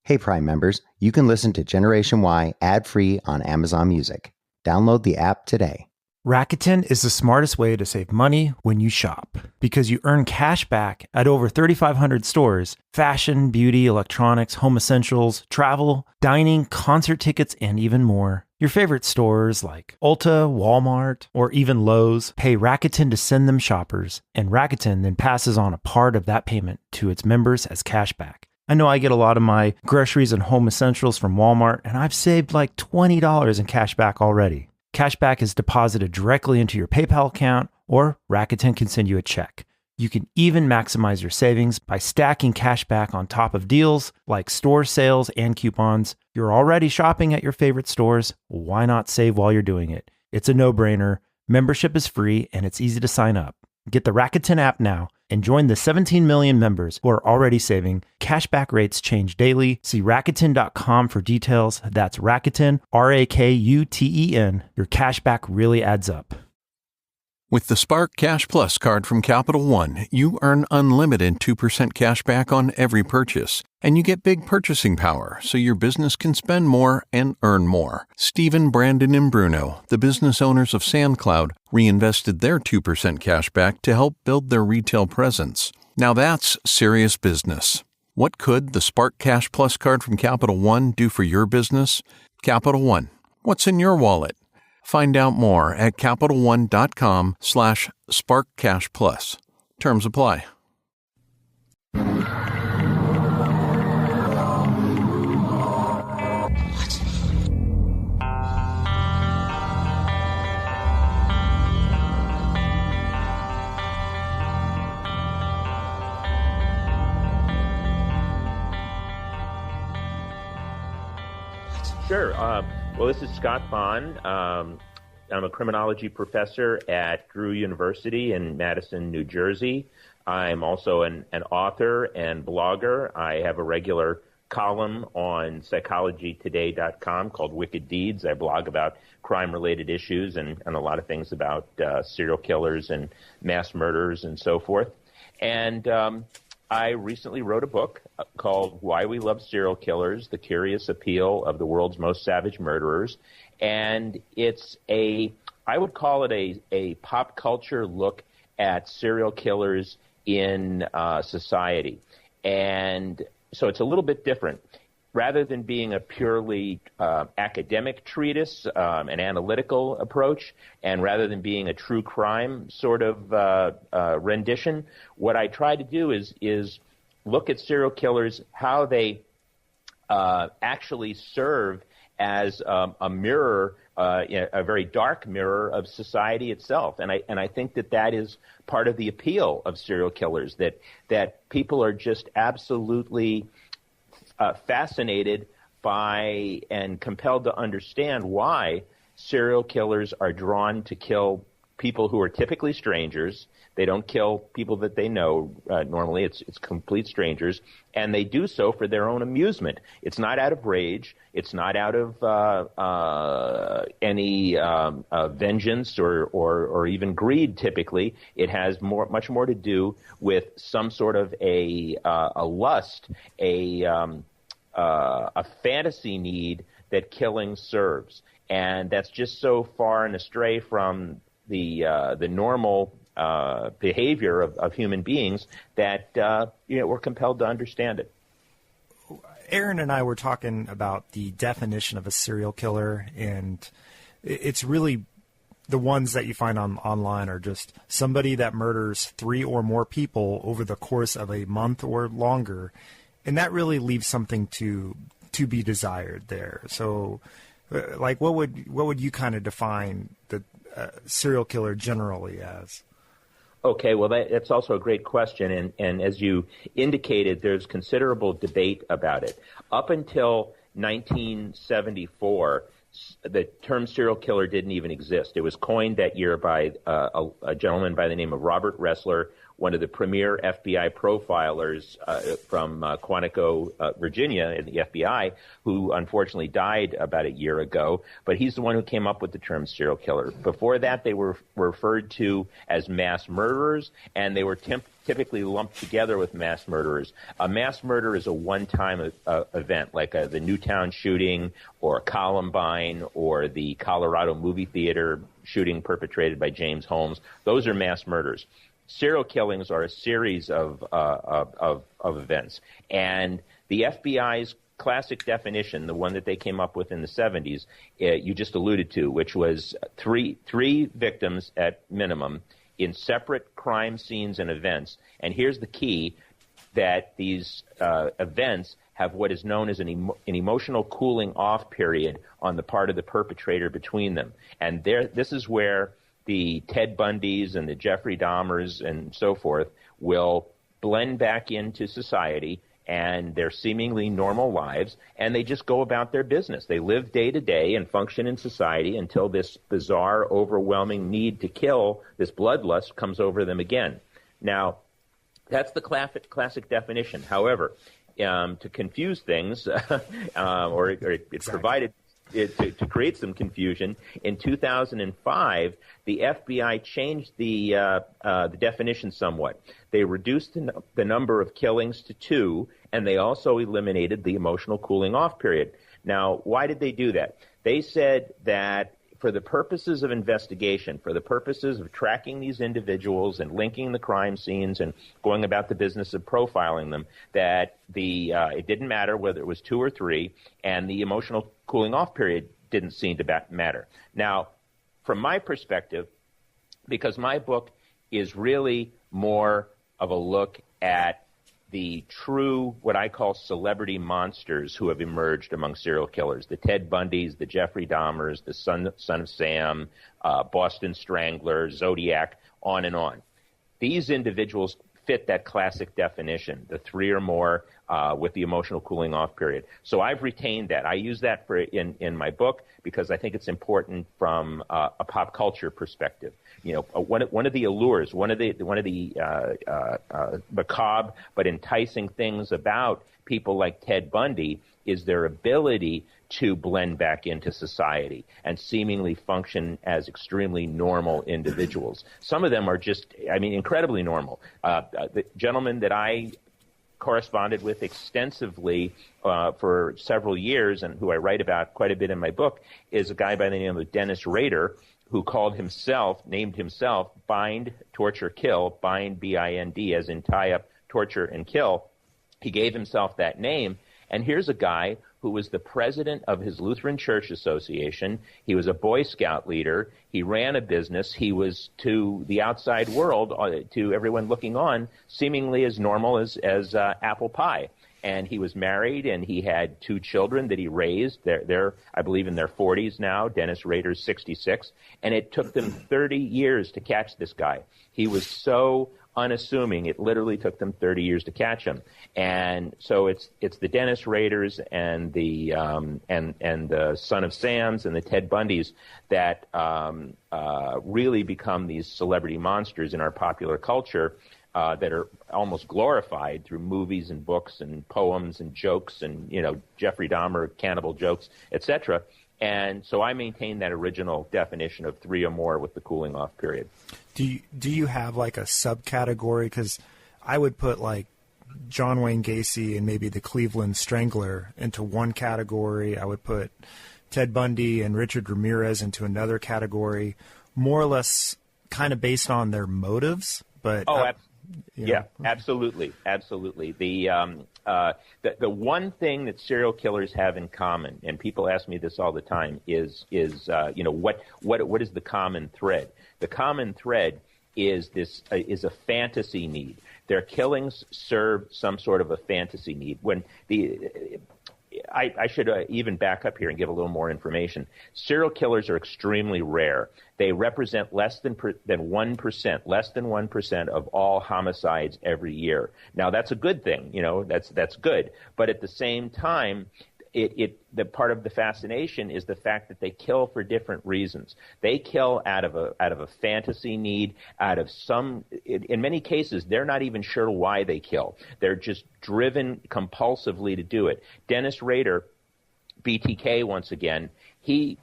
Hey Prime members, you can listen to Generation Y ad-free on Amazon Music. Download the app today. Rakuten is the smartest way to save money when you shop because you earn cash back at over 3,500 stores: fashion, beauty, electronics, home essentials, travel, dining, concert tickets, and even more. Your favorite stores like Ulta, Walmart, or even Lowe's pay Rakuten to send them shoppers, and Rakuten then passes on a part of that payment to its members as cash back. I know I get a lot of my groceries and home essentials from Walmart, and I've saved like $20 in cash back already. Cashback is deposited directly into your PayPal account, or Rakuten can send you a check. You can even maximize your savings by stacking cashback on top of deals like store sales and coupons. You're already shopping at your favorite stores. Why not save while you're doing it? It's a no-brainer. Membership is free, and it's easy to sign up. Get the Rakuten app now and join the 17 million members who are already saving. Cashback rates change daily. See Rakuten.com for details. That's Rakuten, Rakuten. Your cashback really adds up. With the Spark Cash Plus card from Capital One, you earn unlimited 2% cash back on every purchase. And you get big purchasing power, so your business can spend more and earn more. Stephen, Brandon, and Bruno, the business owners of SandCloud, reinvested their 2% cash back to help build their retail presence. Now that's serious business. What could the Spark Cash Plus card from Capital One do for your business? Capital One. What's in your wallet? Find out more at CapitalOne.com/SparkCashPlus. Terms apply. Sure. Well, this is Scott Bonn. I'm a criminology professor at Drew University in Madison, New Jersey. I'm also an author and blogger. I have a regular column on psychologytoday.com called Wicked Deeds. I blog about crime-related issues and a lot of things about serial killers and mass murderers and so forth. And I recently wrote a book called Why We Love Serial Killers, The Curious Appeal of the World's Most Savage Murderers. And I would call it a pop culture look at serial killers in society. And so it's a little bit different. Rather than being a purely academic treatise, an analytical approach, and rather than being a true crime sort of rendition, what I try to do is look at serial killers, how they actually serve as a mirror, a very dark mirror of society itself. And I think that is part of the appeal of serial killers, that people are just absolutely fascinated by and compelled to understand why serial killers are drawn to kill people who are typically strangers. They don't kill people that they know. Normally, it's complete strangers, and they do so for their own amusement. It's not out of rage. It's not out of any vengeance or even greed. Typically, it has much more to do with some sort of a lust, a fantasy need that killing serves, and that's just so far and astray from the normal behavior of human beings that we're compelled to understand it. Aaron and I were talking about the definition of a serial killer, and it's really the ones that you find online are just somebody that murders 3 or more people over the course of a month or longer, and that really leaves something to be desired there. So, like, what would you kind of define the serial killer generally as? Okay, well, that's also a great question, and as you indicated, there's considerable debate about it. Up until 1974, the term serial killer didn't even exist. It was coined that year by a gentleman by the name of Robert Ressler one of the premier FBI profilers from Quantico, Virginia, in the FBI, who unfortunately died about a year ago. But he's the one who came up with the term serial killer. Before that, they were referred to as mass murderers, and they were typically lumped together with mass murderers. A mass murder is a one-time event, like the Newtown shooting or Columbine or the Colorado movie theater shooting perpetrated by James Holmes. Those are mass murders. Serial killings are a series of events. And the FBI's classic definition, the one that they came up with in the 70s, you just alluded to, which was three victims at minimum in separate crime scenes and events. And here's the key, that these events have what is known as an emotional cooling off period on the part of the perpetrator between them. And this is where the Ted Bundys and the Jeffrey Dahmers and so forth will blend back into society and their seemingly normal lives, and they just go about their business. They live day to day and function in society until this bizarre, overwhelming need to kill, this bloodlust, comes over them again. Now, that's the classic definition. However, to confuse things, or it's provided to create some confusion, in 2005, the FBI changed the definition somewhat. They reduced the number of killings to 2, and they also eliminated the emotional cooling off period. Now, why did they do that? They said that for the purposes of investigation, for the purposes of tracking these individuals and linking the crime scenes and going about the business of profiling them, that it didn't matter whether it was 2 or 3, and the emotional cooling off period didn't seem to matter. Now, from my perspective, because my book is really more of a look at the true, what I call celebrity monsters who have emerged among serial killers, the Ted Bundys, the Jeffrey Dahmers, the Son of Sam, Boston Strangler, Zodiac, on and on. These individuals fit that classic definition, the 3 or more with the emotional cooling off period. So I've retained that. I use that in my book because I think it's important from a pop culture perspective. You know, one of the allures, one of the macabre but enticing things about people like Ted Bundy is their ability to blend back into society and seemingly function as extremely normal individuals. Some of them are just, incredibly normal. The gentleman that I corresponded with extensively for several years and who I write about quite a bit in my book is a guy by the name of Dennis Rader, who named himself Bind, Torture, Kill, Bind, B-I-N-D, as in tie up, torture, and kill. He gave himself that name. And here's a guy who was the president of his Lutheran Church Association. He was a Boy Scout leader. He ran a business. He was, to the outside world, to everyone looking on, seemingly as normal as apple pie. And he was married, and he had 2 children that he raised. They're, I believe, in their 40s now. Dennis Rader's 66. And it took them 30 years to catch this guy. He was so unassuming, it literally took them 30 years to catch him. And so it's the Dennis Raders and the Son of Sams and the Ted Bundys that really become these celebrity monsters in our popular culture that are almost glorified through movies and books and poems and jokes and, Jeffrey Dahmer, cannibal jokes, etc. And so I maintain that original definition of 3 or more with the cooling off period. Do you have like a subcategory? Because I would put like John Wayne Gacy and maybe the Cleveland Strangler into one category. I would put Ted Bundy and Richard Ramirez into another category, more or less kind of based on their motives. But absolutely. The one thing that serial killers have in common, and people ask me this all the time, is what is the common thread? The common thread is a fantasy need. Their killings serve some sort of a fantasy need. I should even back up here and give a little more information. Serial killers are extremely rare. They represent less than 1% of all homicides every year. Now, that's a good thing. That's good. But at the same time, the part of the fascination is the fact that they kill for different reasons. They kill out of a fantasy need, in many cases, they're not even sure why they kill. They're just driven compulsively to do it. Dennis Rader, BTK once again, he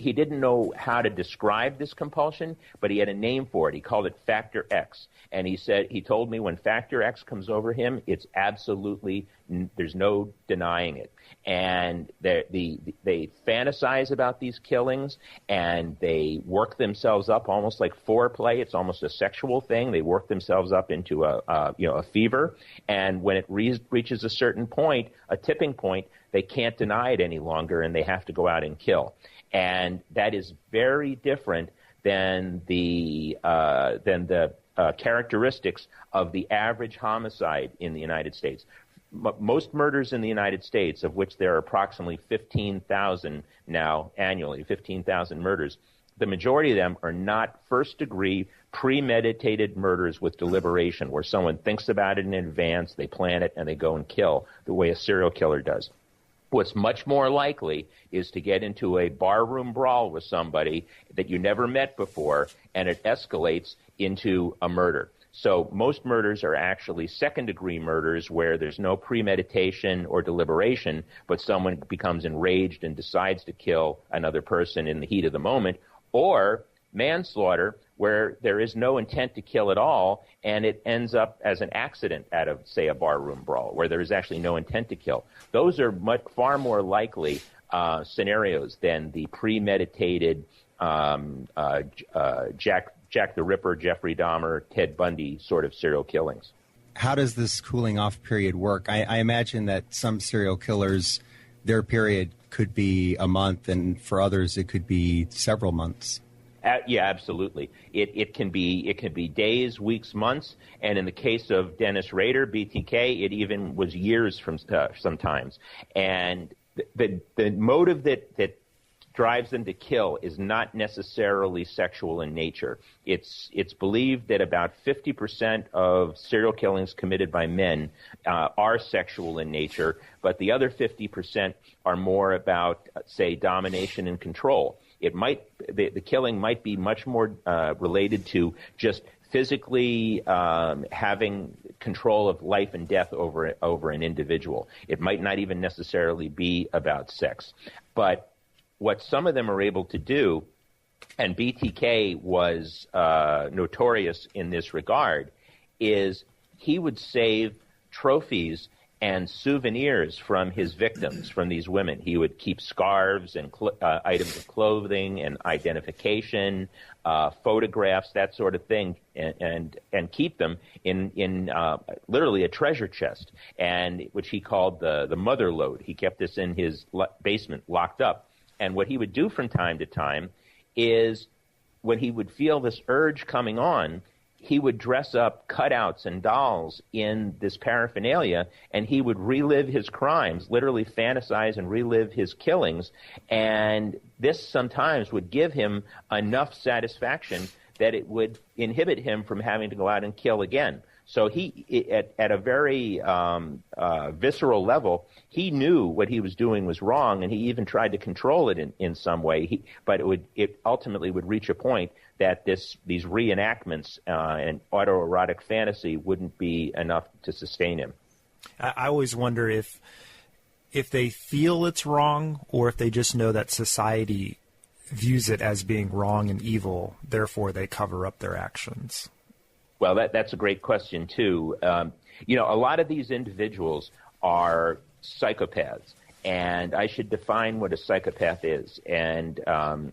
didn't know how to describe this compulsion, but he had a name for it. He called it Factor X. And he told me when Factor X comes over him, it's absolutely, there's no denying it. And they fantasize about these killings, and they work themselves up almost like foreplay. It's almost a sexual thing. They work themselves up into a fever. And when it reaches a certain point, a tipping point, they can't deny it any longer, and they have to go out and kill. And that is very different than the characteristics of the average homicide in the United States. Most murders in the United States, of which there are approximately 15,000 now annually, 15,000 murders, the majority of them are not first-degree premeditated murders with deliberation, where someone thinks about it in advance, they plan it, and they go and kill the way a serial killer does. What's much more likely is to get into a barroom brawl with somebody that you never met before, and it escalates into a murder. So most murders are actually second-degree murders where there's no premeditation or deliberation, but someone becomes enraged and decides to kill another person in the heat of the moment, or manslaughter, where there is no intent to kill at all, and it ends up as an accident out of, say, a barroom brawl, where there is actually no intent to kill. Those are far more likely scenarios than the premeditated Jack the Ripper, Jeffrey Dahmer, Ted Bundy sort of serial killings. How does this cooling off period work? I imagine that some serial killers, their period could be a month, and for others it could be several months. Yeah, absolutely. It can be days, weeks, months, and in the case of Dennis Rader, BTK, it even was years from sometimes. And the motive that drives them to kill is not necessarily sexual in nature. It's believed that about 50% of serial killings committed by men are sexual in nature, but the other 50% are more about, say, domination and control. The killing might be much more related to just physically having control of life and death over an individual. It might not even necessarily be about sex. But what some of them are able to do, and BTK was notorious in this regard, is he would save trophies and souvenirs from his victims, from these women. He would keep scarves and items of clothing and identification, photographs, that sort of thing, and keep them in literally a treasure chest, and which he called the mother lode. He kept this in his basement, locked up. And what he would do from time to time is, when he would feel this urge coming on, he would dress up cutouts and dolls in this paraphernalia, and he would relive his crimes, literally fantasize and relive his killings. And this sometimes would give him enough satisfaction that it would inhibit him from having to go out and kill again. So he, at a very visceral level, he knew what he was doing was wrong, and he even tried to control it in some way. But it ultimately would reach a point that these reenactments and autoerotic fantasy wouldn't be enough to sustain him. I always wonder if they feel it's wrong, or if they just know that society views it as being wrong and evil, therefore they cover up their actions. Well, that's a great question, too. A lot of these individuals are psychopaths, and I should define what a psychopath is. And a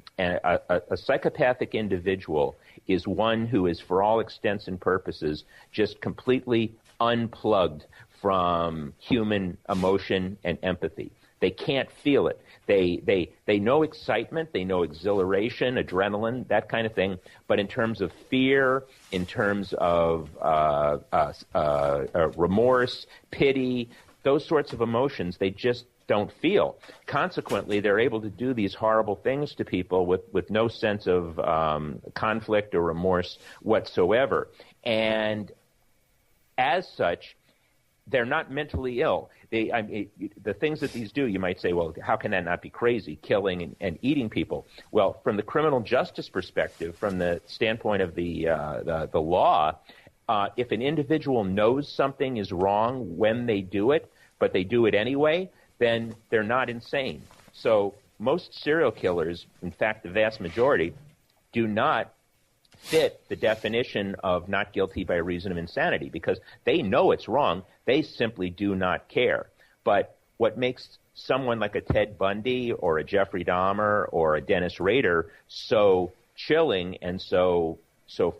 psychopathic individual is one who is, for all intents and purposes, just completely unplugged from human emotion and empathy. They can't feel it. They know excitement, they know exhilaration, adrenaline, that kind of thing. But in terms of fear, in terms of remorse, pity, those sorts of emotions, they just don't feel. Consequently, they're able to do these horrible things to people with no sense of conflict or remorse whatsoever. And as such, they're not mentally ill. The things that these do, you might say, well, how can that not be crazy, killing and eating people? Well, from the criminal justice perspective, from the standpoint of the law, if an individual knows something is wrong when they do it, but they do it anyway, then they're not insane. So most serial killers, in fact, the vast majority, do not fit the definition of not guilty by reason of insanity because they know it's wrong. They simply do not care. But what makes someone like a Ted Bundy or a Jeffrey Dahmer or a Dennis Rader so chilling and so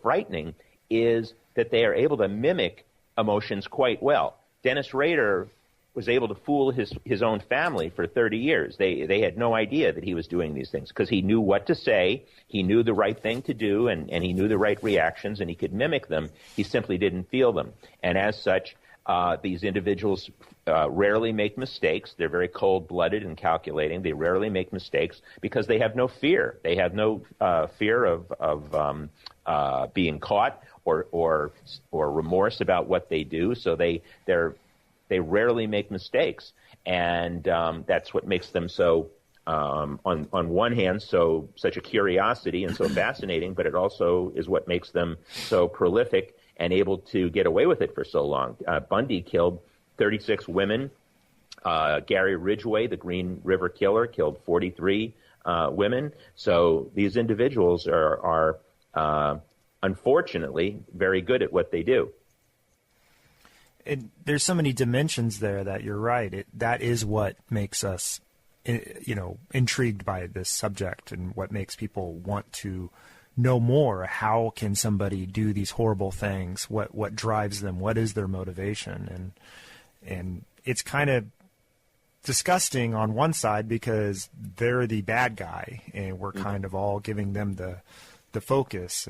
frightening is that they are able to mimic emotions quite well. Dennis Rader was able to fool his own family for 30 years. They had no idea that he was doing these things because he knew what to say, he knew the right thing to do, and he knew the right reactions, and he could mimic them. He simply didn't feel them. And as such, these individuals rarely make mistakes. They're very cold-blooded and calculating. They rarely make mistakes because they have no fear. They have no fear of being caught or remorse about what they do. So they rarely make mistakes, and that's what makes them so, on one hand, such a curiosity and so fascinating, but it also is what makes them so prolific and able to get away with it for so long. Bundy killed 36 women. Gary Ridgway, the Green River Killer, killed 43 women. So these individuals are unfortunately very good at what they do. There's so many dimensions there that you're right. That is what makes us, intrigued by this subject and what makes people want to know more. How can somebody do these horrible things? What drives them? What is their motivation? And it's kind of disgusting on one side because they're the bad guy and we're kind of all giving them the focus,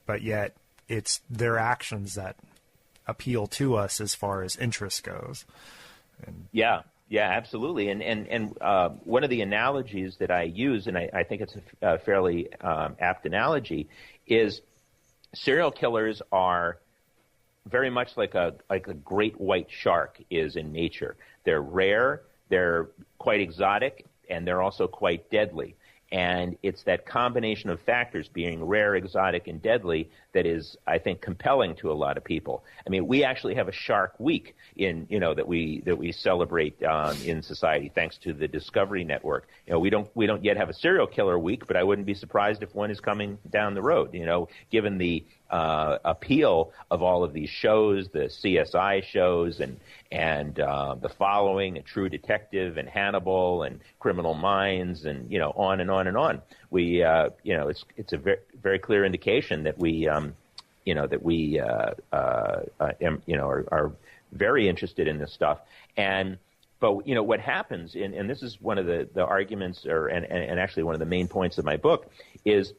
but yet it's their actions that appeal to us as far as interest goes. Yeah, absolutely. And one of the analogies that I use, and I think it's a fairly apt analogy, is serial killers are very much like a great white shark is in nature. They're rare, they're quite exotic, and they're also quite deadly. And it's that combination of factors, being rare, exotic, and deadly, that is, I think, compelling to a lot of people. I mean, we actually have a Shark Week that we celebrate in society, thanks to the Discovery Network. We don't yet have a serial killer week, but I wouldn't be surprised if one is coming down the road. Given the appeal of all of these shows, the CSI shows, and The Following, and True Detective, and Hannibal, and Criminal Minds, and on and on and on. We it's a very, very clear indication that we are very interested in this stuff. But what happens, and this is one of the arguments, and actually one of the main points of my book, is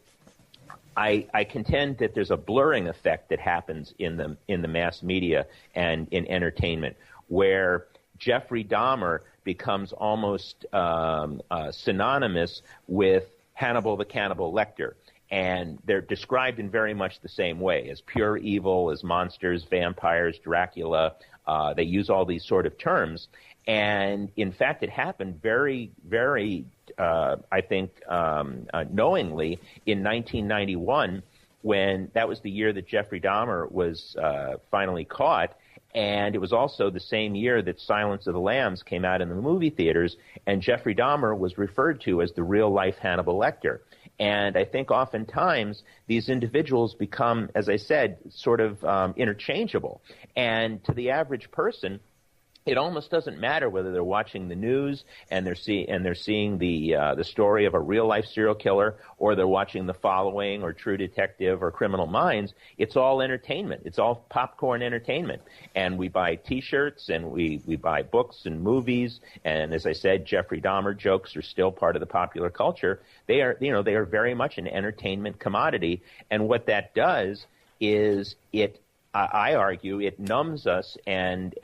I contend that there's a blurring effect that happens in the mass media and in entertainment, where Jeffrey Dahmer becomes almost synonymous with Hannibal the Cannibal Lecter. And they're described in very much the same way, as pure evil, as monsters, vampires, Dracula. They use all these sort of terms. And in fact, it happened very, very, I think, knowingly in 1991, when that was the year that Jeffrey Dahmer was finally caught. And it was also the same year that Silence of the Lambs came out in the movie theaters, and Jeffrey Dahmer was referred to as the real-life Hannibal Lecter. And I think oftentimes these individuals become, as I said, sort of interchangeable. And to the average person, it almost doesn't matter whether they're watching the news and they're seeing the story of a real life serial killer, or they're watching The Following or True Detective or Criminal Minds. It's all entertainment. It's all popcorn entertainment. And we buy T-shirts and we buy books and movies. And as I said, Jeffrey Dahmer jokes are still part of the popular culture. They are very much an entertainment commodity. And what that does is I argue it numbs us, and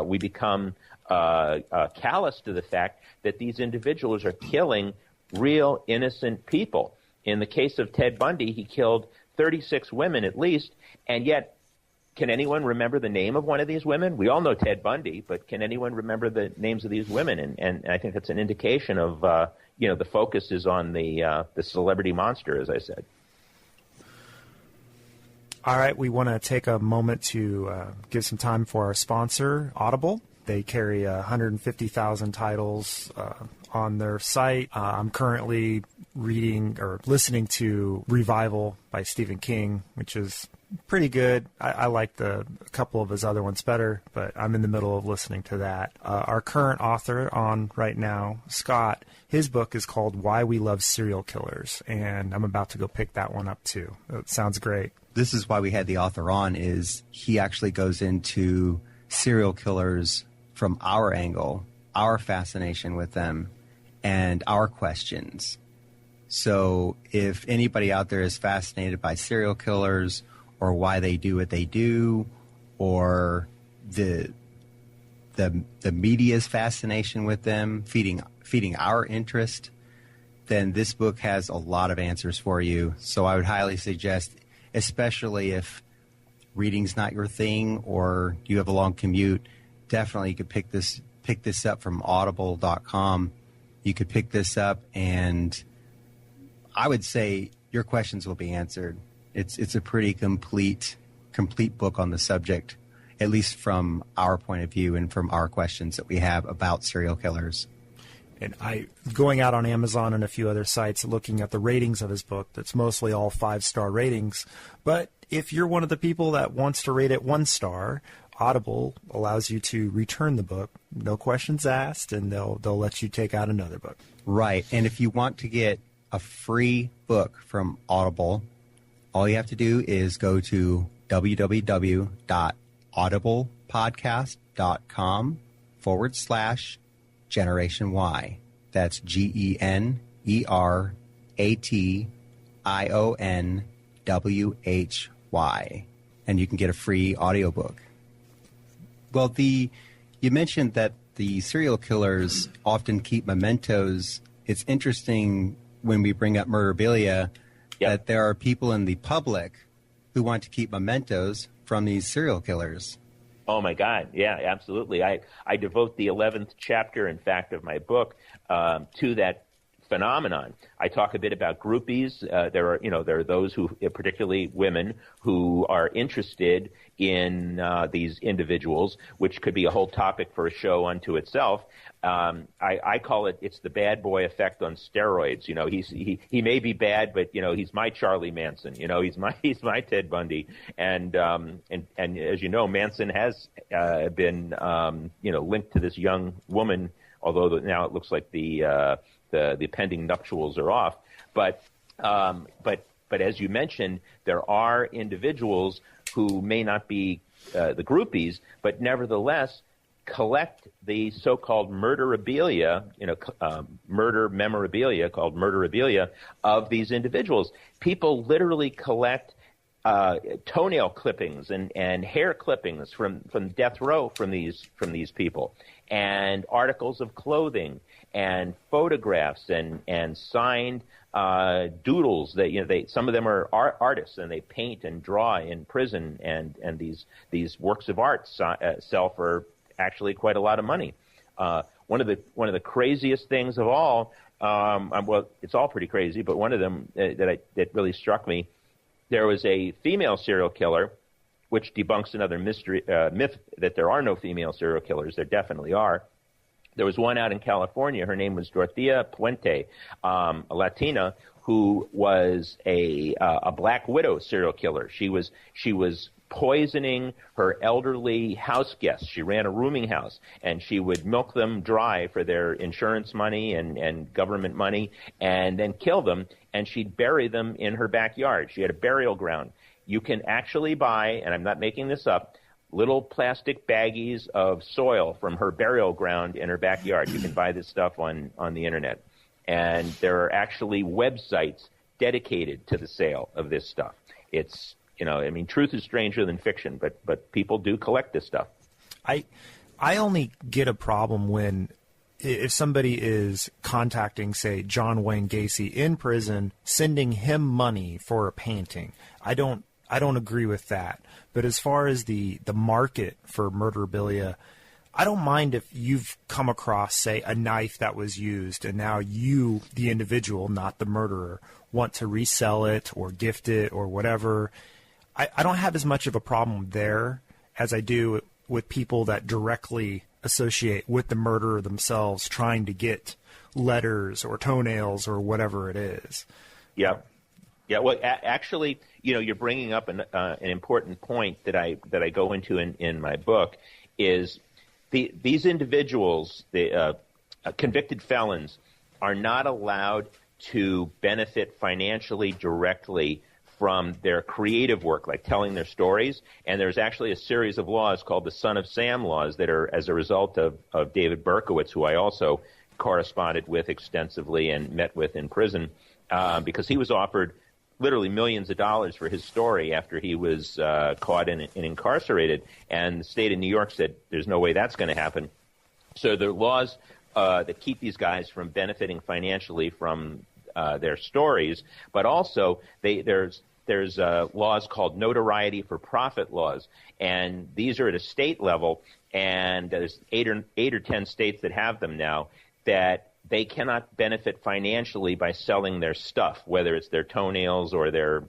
we become callous to the fact that these individuals are killing real innocent people. In the case of Ted Bundy, he killed 36 women at least, and yet can anyone remember the name of one of these women? We all know Ted Bundy, but can anyone remember the names of these women? And I think that's an indication of, the focus is on the celebrity monster, as I said. All right, we want to take a moment to give some time for our sponsor, Audible. They carry 150,000 titles on their site. I'm currently reading or listening to Revival by Stephen King, which is pretty good. I like a couple of his other ones better, but I'm in the middle of listening to that. Our current author on right now, Scott, his book is called Why We Love Serial Killers, and I'm about to go pick that one up too. It sounds great. This is why we had the author on, is he actually goes into serial killers from our angle, our fascination with them, and our questions. So if anybody out there is fascinated by serial killers or why they do what they do, or the media's fascination with them, feeding our interest, then this book has a lot of answers for you. So I would highly suggest, especially if reading's not your thing or you have a long commute, definitely you could pick this up from audible.com. You could pick this up, and I would say your questions will be answered. It's a pretty complete book on the subject, at least from our point of view and from our questions that we have about serial killers. And going out on Amazon and a few other sites, looking at the ratings of his book, that's mostly all 5-star ratings. But if you're one of the people that wants to rate it 1 star, Audible allows you to return the book, no questions asked, and they'll let you take out another book. Right. And if you want to get a free book from Audible, all you have to do is go to www.audiblepodcast.com/Generation Y. That's GENERATIONWHY. And you can get a free audiobook. Well, you mentioned that the serial killers often keep mementos. It's interesting when we bring up murderabilia that there are people in the public who want to keep mementos from these serial killers. Oh, my God. Yeah, absolutely. I devote the 11th chapter, in fact, of my book to that phenomenon. I talk a bit about groupies. There are those who, particularly women, who are interested in these individuals, which could be a whole topic for a show unto itself. I call it's the bad boy effect on steroids. He may be bad, but he's my Charlie Manson. He's my Ted Bundy, and as you know, Manson has been linked to this young woman, although now it looks like the pending nuptials are off. But as you mentioned, there are individuals who may not be the groupies, but nevertheless collect the so-called murderabilia, murder memorabilia called murderabilia of these individuals. People literally collect toenail clippings and hair clippings from death row from these people, and articles of clothing and photographs and signed doodles that some of them are artists, and they paint and draw in prison, and these works of art sell for actually quite a lot of money. One of the craziest things of all, well, it's all pretty crazy, but one of them that really struck me. There was a female serial killer, which debunks another myth that there are no female serial killers. There definitely are. There was one out in California. Her name was Dorothea Puente, a Latina who was a Black Widow serial killer. She was poisoning her elderly house guests. She ran a rooming house, and she would milk them dry for their insurance money and government money, and then kill them, and she'd bury them in her backyard. She had a burial ground. You can actually buy, and I'm not making this up, little plastic baggies of soil from her burial ground in her backyard. You can buy this stuff on the internet. And there are actually websites dedicated to the sale of this stuff. It's, truth is stranger than fiction, but people do collect this stuff. I only get a problem when if somebody is contacting, say, John Wayne Gacy in prison, sending him money for a painting. I don't I don't agree with that. But as far as the market for murderabilia, I don't mind if you've come across, say, a knife that was used, and now you, the individual, not the murderer, want to resell it or gift it or whatever. I don't have as much of a problem there as I do with people that directly associate with the murderer themselves, trying to get letters or toenails or whatever it is. Yeah. Yeah. Well, actually, you're bringing up an important point that I go into in my book is these individuals, the convicted felons, are not allowed to benefit financially directly from their creative work, like telling their stories. And there's actually a series of laws called the Son of Sam laws that are as a result of David Berkowitz, who I also corresponded with extensively and met with in prison, because he was offered literally millions of dollars for his story after he was caught and incarcerated. And the state of New York said, there's no way that's going to happen. So there are laws that keep these guys from benefiting financially from their stories, but also there's laws called notoriety for profit laws, and these are at a state level, and there's eight or 10 states that have them now, that they cannot benefit financially by selling their stuff, whether it's their toenails or their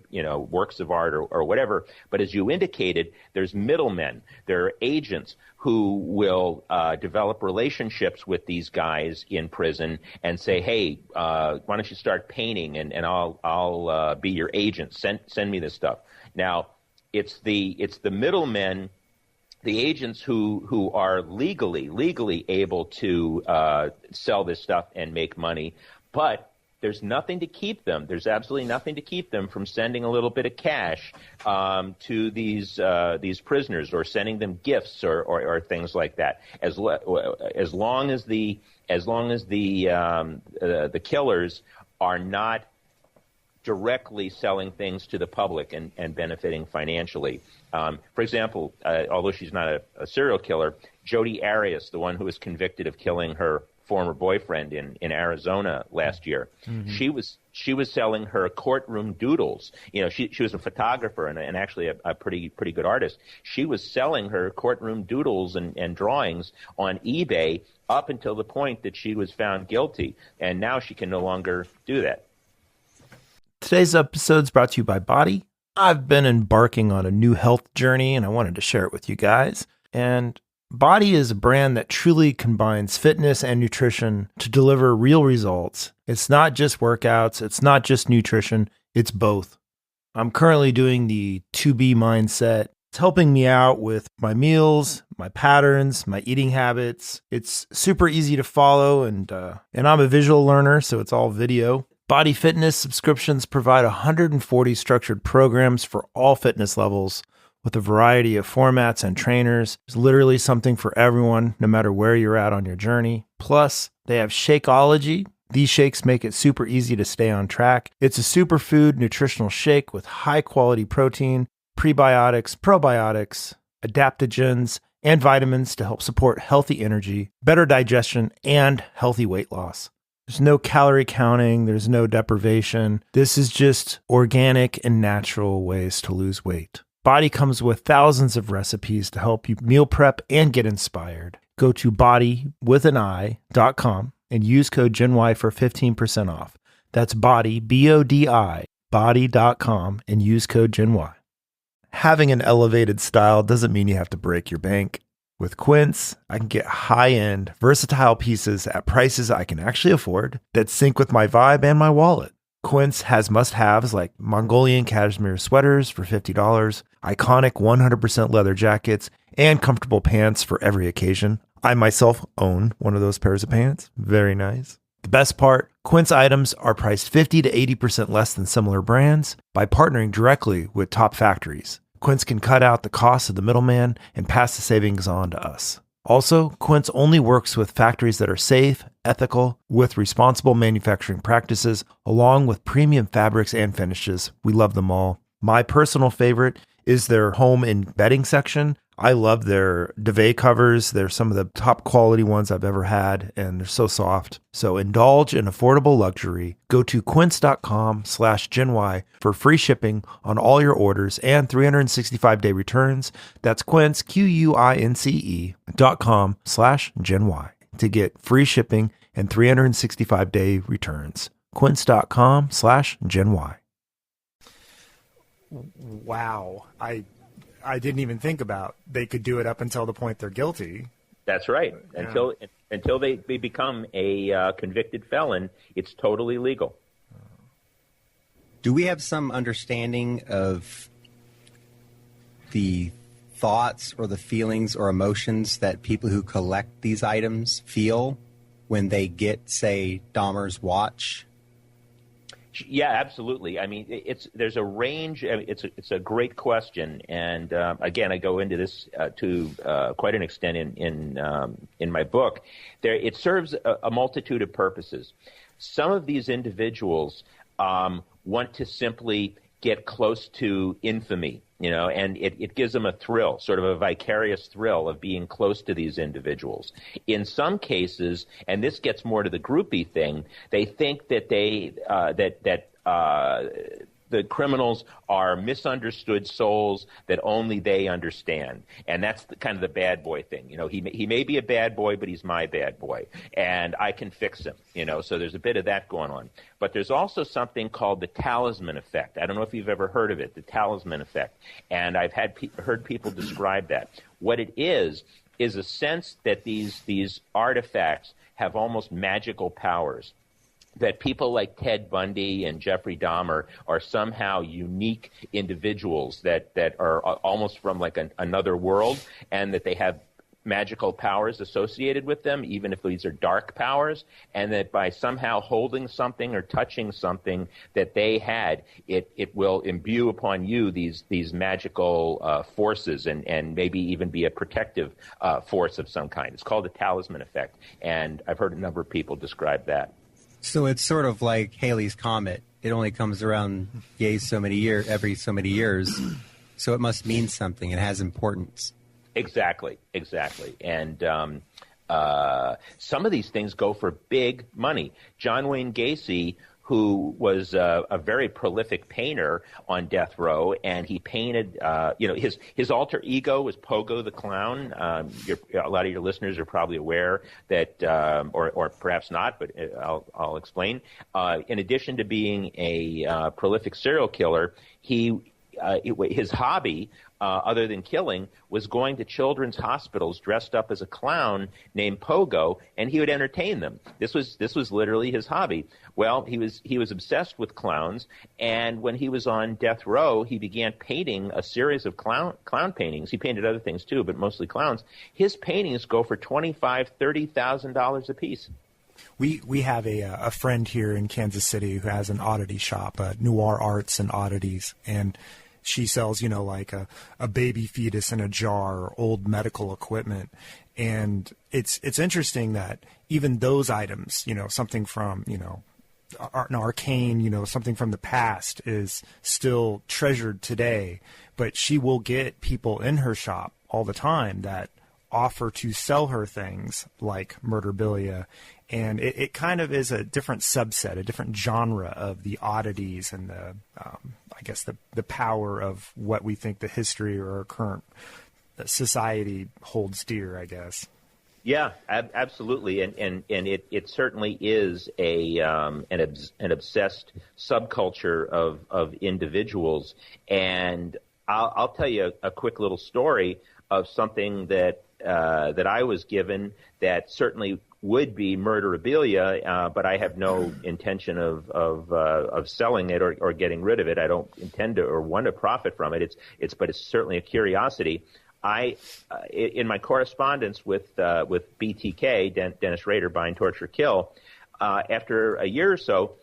works of art or whatever. But as you indicated, there's middlemen, there are agents who will develop relationships with these guys in prison and say, hey, why don't you start painting and I'll be your agent. Send me this stuff. Now, it's the middlemen, the agents who are legally able to sell this stuff and make money, but there's nothing to keep them. There's absolutely nothing to keep them from sending a little bit of cash to these prisoners, or sending them gifts or things like that. As long as the killers are not directly selling things to the public and benefiting financially. For example, although she's not a serial killer, Jodi Arias, the one who was convicted of killing her former boyfriend in Arizona last year, mm-hmm. she was selling her courtroom doodles. She was a photographer and actually a pretty good artist. She was selling her courtroom doodles and drawings on eBay up until the point that she was found guilty, and now she can no longer do that. Today's episode is brought to you by Body. I've been embarking on a new health journey, and I wanted to share it with you guys. And Body is a brand that truly combines fitness and nutrition to deliver real results. It's not just workouts, it's not just nutrition, it's both. I'm currently doing the 2B mindset. It's helping me out with my meals, my patterns, my eating habits. It's super easy to follow, and I'm a visual learner, so it's all video. Body Fitness subscriptions provide 140 structured programs for all fitness levels with a variety of formats and trainers. There's literally something for everyone, no matter where you're at on your journey. Plus, they have Shakeology. These shakes make it super easy to stay on track. It's a superfood nutritional shake with high-quality protein, prebiotics, probiotics, adaptogens, and vitamins to help support healthy energy, better digestion, and healthy weight loss. There's no calorie counting. There's no deprivation. This is just organic and natural ways to lose weight. Body comes with thousands of recipes to help you meal prep and get inspired. Go to bodywithan.com and use code GenY for 15% off. That's Body, BODI, body.com, and use code GenY. Having an elevated style doesn't mean you have to break your bank. With Quince, I can get high-end, versatile pieces at prices I can actually afford that sync with my vibe and my wallet. Quince has must-haves like Mongolian cashmere sweaters for $50, iconic 100% leather jackets, and comfortable pants for every occasion. I myself own one of those pairs of pants. Very nice. The best part, Quince items are priced 50 to 80% less than similar brands by partnering directly with top factories. Quince can cut out the cost of the middleman and pass the savings on to us. Also, Quince only works with factories that are safe, ethical, with responsible manufacturing practices, along with premium fabrics and finishes. We love them all. My personal favorite is their home and bedding section. I love their duvet covers. They're some of the top quality ones I've ever had, and they're so soft. So indulge in affordable luxury. Go to quince.com/GenY for free shipping on all your orders and 365-day returns. That's Quince, QUINCE.com/GenY to get free shipping and 365-day returns. Quince.com/GenY. Wow. I didn't even think about they could do it up until the point they're guilty. That's right. Yeah. Until they become a convicted felon, it's totally legal. Do we have some understanding of the thoughts or the feelings or emotions that people who collect these items feel when they get, say, Dahmer's watch? Yeah, absolutely. I mean, there's a range. I mean, it's a great question, and again, I go into this to quite an extent in my book. It serves a multitude of purposes. Some of these individuals want to simply get close to infamy, and it gives them a thrill, sort of a vicarious thrill of being close to these individuals. In some cases, and this gets more to the groupie thing, they think that the criminals are misunderstood souls that only they understand, and that's kind of the bad boy thing. He may be a bad boy, but he's my bad boy, and I can fix him. So there's a bit of that going on. But there's also something called the talisman effect. I don't know if you've ever heard of it, the talisman effect, and I've heard people describe that. What it is a sense that these artifacts have almost magical powers, that people like Ted Bundy and Jeffrey Dahmer are somehow unique individuals that are almost from like another world, and that they have magical powers associated with them, even if these are dark powers, and that by somehow holding something or touching something that they had, it will imbue upon you these magical forces and maybe even be a protective force of some kind. It's called the talisman effect, and I've heard a number of people describe that. So it's sort of like Halley's Comet. It only comes around every so many years, so it must mean something. It has importance. Exactly. And some of these things go for big money. John Wayne Gacy, who was a very prolific painter on death row, and he painted, his alter ego was Pogo the Clown. A lot of your listeners are probably aware that, or perhaps not, but I'll explain. In addition to being a prolific serial killer, his hobby, other than killing, was going to children's hospitals dressed up as a clown named Pogo, and he would entertain them. This was literally his hobby. Well, he was obsessed with clowns, and when he was on death row, he began painting a series of clown paintings. He painted other things too, but mostly clowns. His paintings go for $25,000-$30,000 a piece. We have a friend here in Kansas City who has an oddity shop, Noir Arts and Oddities, and she sells, like a baby fetus in a jar or old medical equipment. And it's interesting that even those items, something from, an arcane, something from the past is still treasured today. But she will get people in her shop all the time that offer to sell her things like murderabilia. And it kind of is a different subset, a different genre of the oddities and the, I guess, the power of what we think the history or our current society holds dear, I guess. Yeah, absolutely, and it certainly is an obsessed subculture of individuals. And I'll tell you a quick little story of something that I was given that certainly would be murderabilia, but I have no intention of selling it or getting rid of it. I don't intend to or want to profit from it. But it's certainly a curiosity. In my correspondence with BTK, Dennis Rader, Bind, Torture, Kill, after a year or so,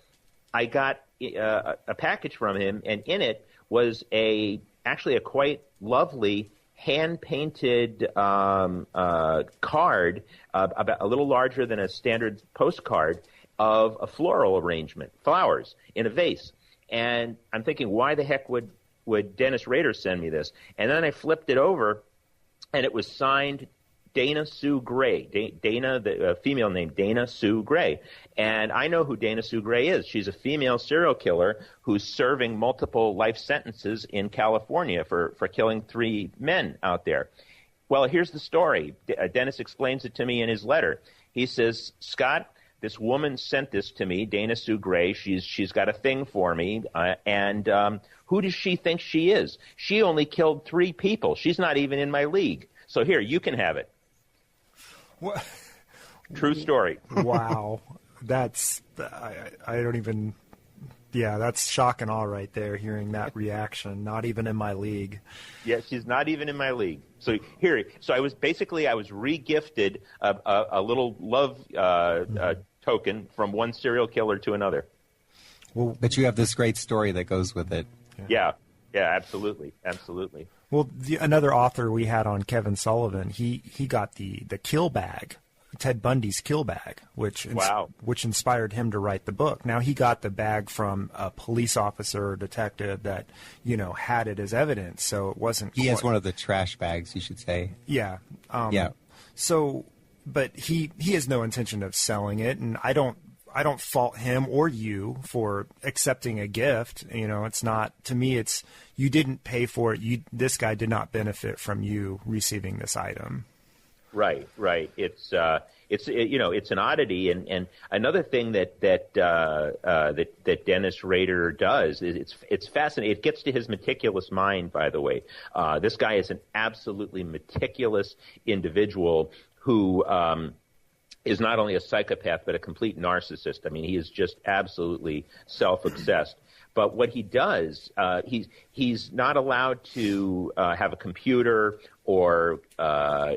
I got a package from him, and in it was actually a quite lovely hand-painted card, about a little larger than a standard postcard, of a floral arrangement, flowers in a vase. And I'm thinking, why the heck would would Dennis Rader send me this? And then I flipped it over, and it was signed Dana Sue Gray. Dana, the female name, Dana Sue Gray. And I know who Dana Sue Gray is. She's a female serial killer who's serving multiple life sentences in California for killing 3 men out there. Well, here's the story. Dennis explains it to me in his letter. He says, Scott, this woman sent this to me, Dana Sue Gray. She's got a thing for me. And who does she think she is? She only killed 3 people. She's not even in my league. So here, you can have it. What? True story. Wow. That's, I don't even, yeah, that's shock and awe right there, hearing that reaction. Not even in my league. Yeah, she's not even in my league. So here, I was re-gifted a little love token from one serial killer to another. Well, but you have this great story that goes with it. Yeah, absolutely. Well, another author we had on, Kevin Sullivan, he got the kill bag, Ted Bundy's kill bag, which inspired him to write the book. Now, he got the bag from a police officer or detective that, had it as evidence, so it wasn't. He has one of the trash bags, you should say. Yeah. So, but he has no intention of selling it, and I don't fault him or you for accepting a gift. It's not, to me, it's, you didn't pay for it. This guy did not benefit from you receiving this item. Right. It's an oddity. And another thing that Dennis Rader does is it's fascinating. It gets to his meticulous mind, by the way. This guy is an absolutely meticulous individual who, is not only a psychopath, but a complete narcissist. I mean, he is just absolutely self-obsessed. But what he does, he's not allowed to have a computer or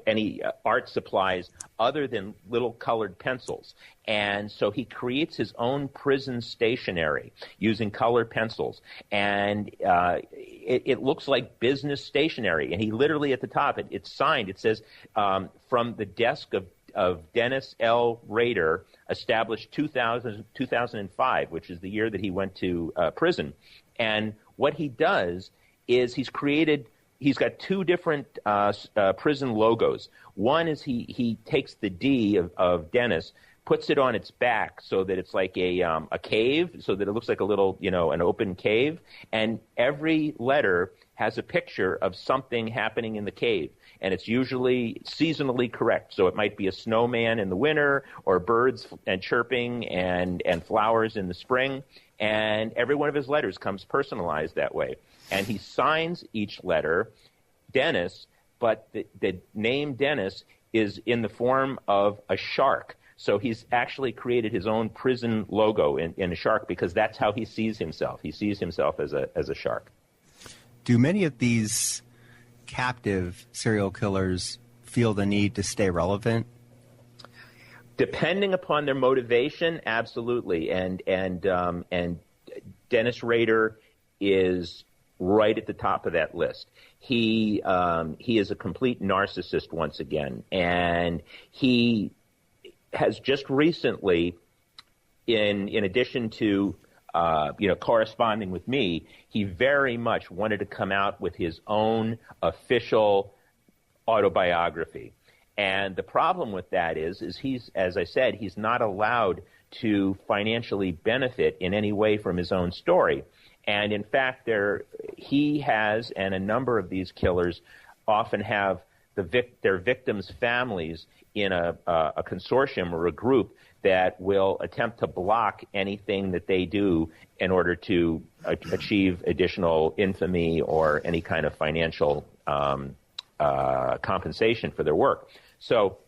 any art supplies other than little colored pencils. And so he creates his own prison stationery using colored pencils. And it looks like business stationery. And he literally, at the top, it's signed. It says, from the desk of Dennis L. Rader, established 2005, which is the year that he went to prison. And what he does is he's got 2 different prison logos. One is he takes the D of Dennis, puts it on its back so that it's like a cave, so that it looks like a little, an open cave. And every letter has a picture of something happening in the cave. And it's usually seasonally correct. So it might be a snowman in the winter, or birds and chirping and flowers in the spring. And every one of his letters comes personalized that way. And he signs each letter Dennis, but the name Dennis is in the form of a shark. So he's actually created his own prison logo in a shark, because that's how he sees himself. He sees himself as a shark. Do many of these captive serial killers feel the need to stay relevant? Depending upon their motivation, absolutely. And Dennis Rader is right at the top of that list. He is a complete narcissist once again, and he has just recently, in addition to corresponding with me, he very much wanted to come out with his own official autobiography. And the problem with that is he's, as I said, he's not allowed to financially benefit in any way from his own story. And in fact, he has, and a number of these killers often have their victims' families in a consortium or a group that will attempt to block anything that they do in order to achieve additional infamy or any kind of financial compensation for their work. So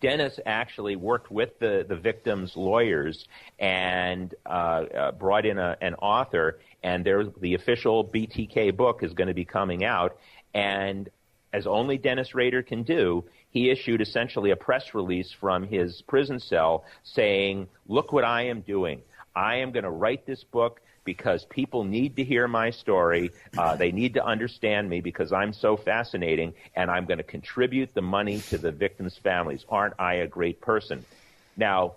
Dennis actually worked with the victims' lawyers and brought in an author, and the official BTK book is going to be coming out. And as only Dennis Rader can do, he issued essentially a press release from his prison cell saying, look what I am doing. I am going to write this book because people need to hear my story. They need to understand me because I'm so fascinating, and I'm going to contribute the money to the victims' families. Aren't I a great person? Now,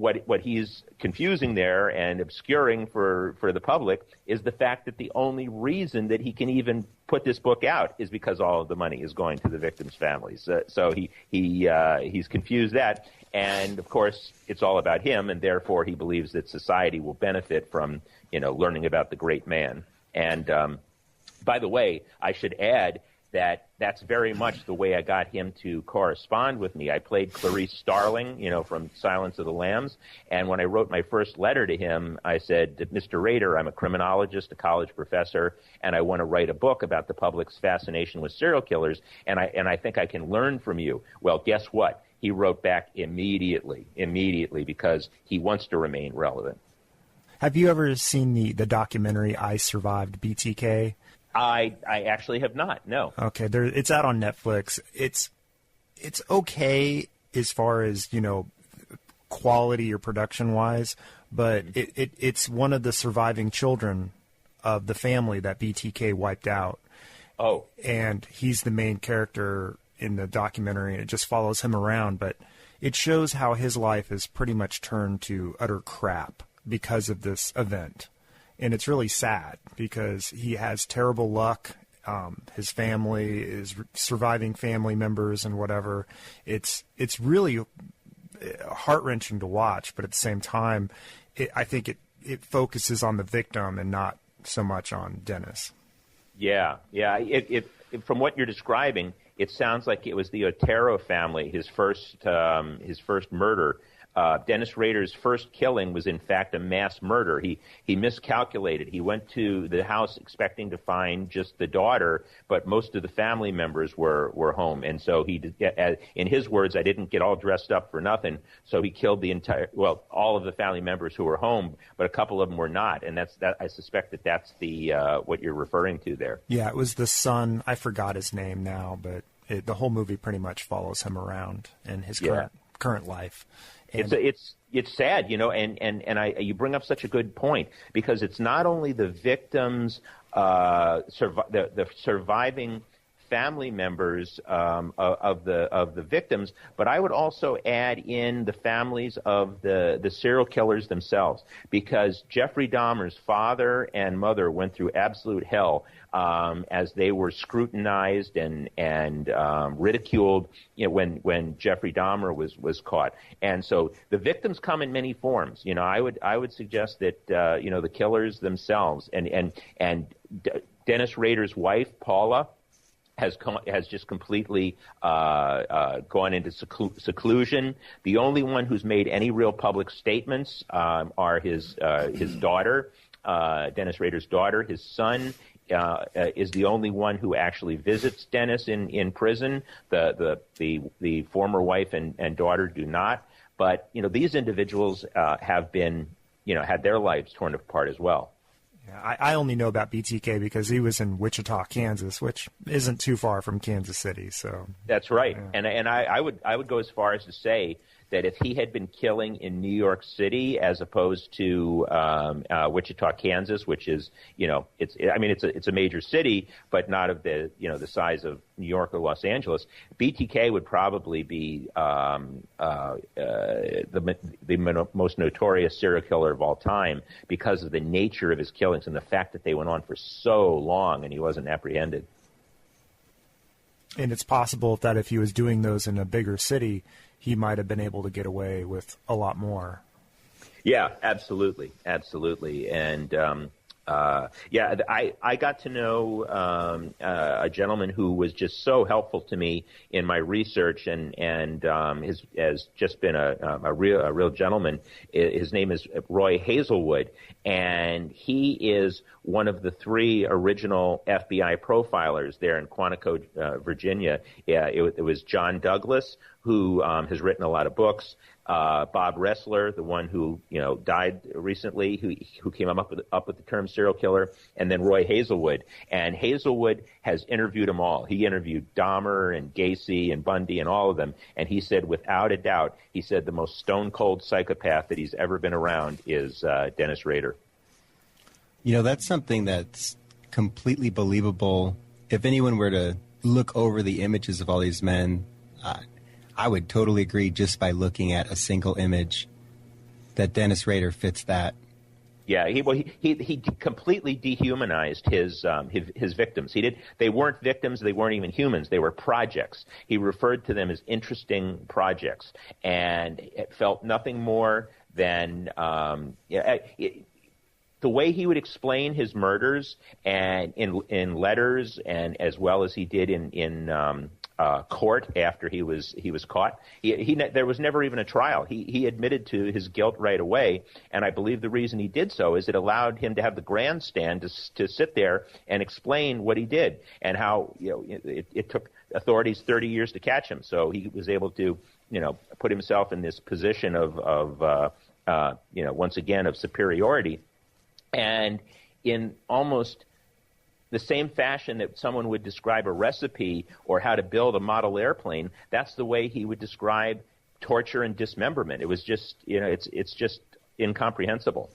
what he's confusing there and obscuring for the public is the fact that the only reason that he can even put this book out is because all of the money is going to the victims' families. So he's confused that, and of course it's all about him, and therefore he believes that society will benefit from learning about the great man. And by the way, I should add that that's very much the way I got him to correspond with me. I played Clarice Starling, from Silence of the Lambs. And when I wrote my first letter to him, I said, Mr. Rader, I'm a criminologist, a college professor, and I want to write a book about the public's fascination with serial killers, and I think I can learn from you. Well, guess what? He wrote back immediately, because he wants to remain relevant. Have you ever seen the documentary I Survived BTK? I actually have not, no. Okay, it's out on Netflix. It's okay as far as, quality or production-wise, but it's one of the surviving children of the family that BTK wiped out. Oh. And he's the main character in the documentary, and it just follows him around, but it shows how his life has pretty much turned to utter crap because of this event. And it's really sad because he has terrible luck. His family is surviving family members and whatever. It's really heart-wrenching to watch, but at the same time, I think it focuses on the victim and not so much on Dennis. Yeah. It from what you're describing, it sounds like it was the Otero family, his first murder. Dennis Rader's first killing was in fact a mass murder. He miscalculated. He went to the house expecting to find just the daughter, but most of the family members were home. And so in his words, I didn't get all dressed up for nothing. So he killed all of the family members who were home, but a couple of them were not. And I suspect that's what you're referring to there. Yeah, it was the son. I forgot his name now, but the whole movie pretty much follows him around in his current life. It's sad, and you bring up such a good point, because it's not only the victims, the surviving family members of the victims, but I would also add in the families of the serial killers themselves, because Jeffrey Dahmer's father and mother went through absolute hell as they were scrutinized and ridiculed, when Jeffrey Dahmer was caught. And so the victims come in many forms. I would suggest that the killers themselves and Dennis Rader's wife Paula has just completely gone into seclusion. The only one who's made any real public statements are his daughter, Dennis Rader's daughter. His son is the only one who actually visits Dennis in prison. The former wife and daughter do not. But these individuals have been had their lives torn apart as well. Yeah, I only know about BTK because he was in Wichita, Kansas, which isn't too far from Kansas City. So that's right, yeah. And I would go as far as to say that if he had been killing in New York City as opposed to Wichita, Kansas, which is it's a major city, but not of the the size of New York or Los Angeles, BTK would probably be the most notorious serial killer of all time because of the nature of his killings and the fact that they went on for so long and he wasn't apprehended. And it's possible that if he was doing those in a bigger city, he might have been able to get away with a lot more. Yeah, absolutely. And I got to know a gentleman who was just so helpful to me in my research, and has just been a real gentleman. His name is Roy Hazelwood, and he is one of the 3 original FBI profilers there in Quantico, Virginia. It was John Douglas, who has written a lot of books. Bob Ressler, the one who died recently, who came up with the term serial killer, and then Roy Hazelwood. And Hazelwood has interviewed them all. He interviewed Dahmer and Gacy and Bundy and all of them, and he said, without a doubt, the most stone-cold psychopath that he's ever been around is Dennis Rader. That's something that's completely believable. If anyone were to look over the images of all these men, I would totally agree just by looking at a single image. that Dennis Rader fits that. Yeah, he completely dehumanized his victims. They weren't victims. They weren't even humans. They were projects. He referred to them as interesting projects, and it felt nothing more than the way he would explain his murders, and in letters, and as well as he did in court after he was caught. There was never even a trial. He admitted to his guilt right away, and I believe the reason he did so is it allowed him to have the grandstand to sit there and explain what he did, and how it took authorities 30 years to catch him. So he was able to put himself in this position of once again of superiority, and in almost the same fashion that someone would describe a recipe or how to build a model airplane, that's the way he would describe torture and dismemberment. It was just, it's just incomprehensible.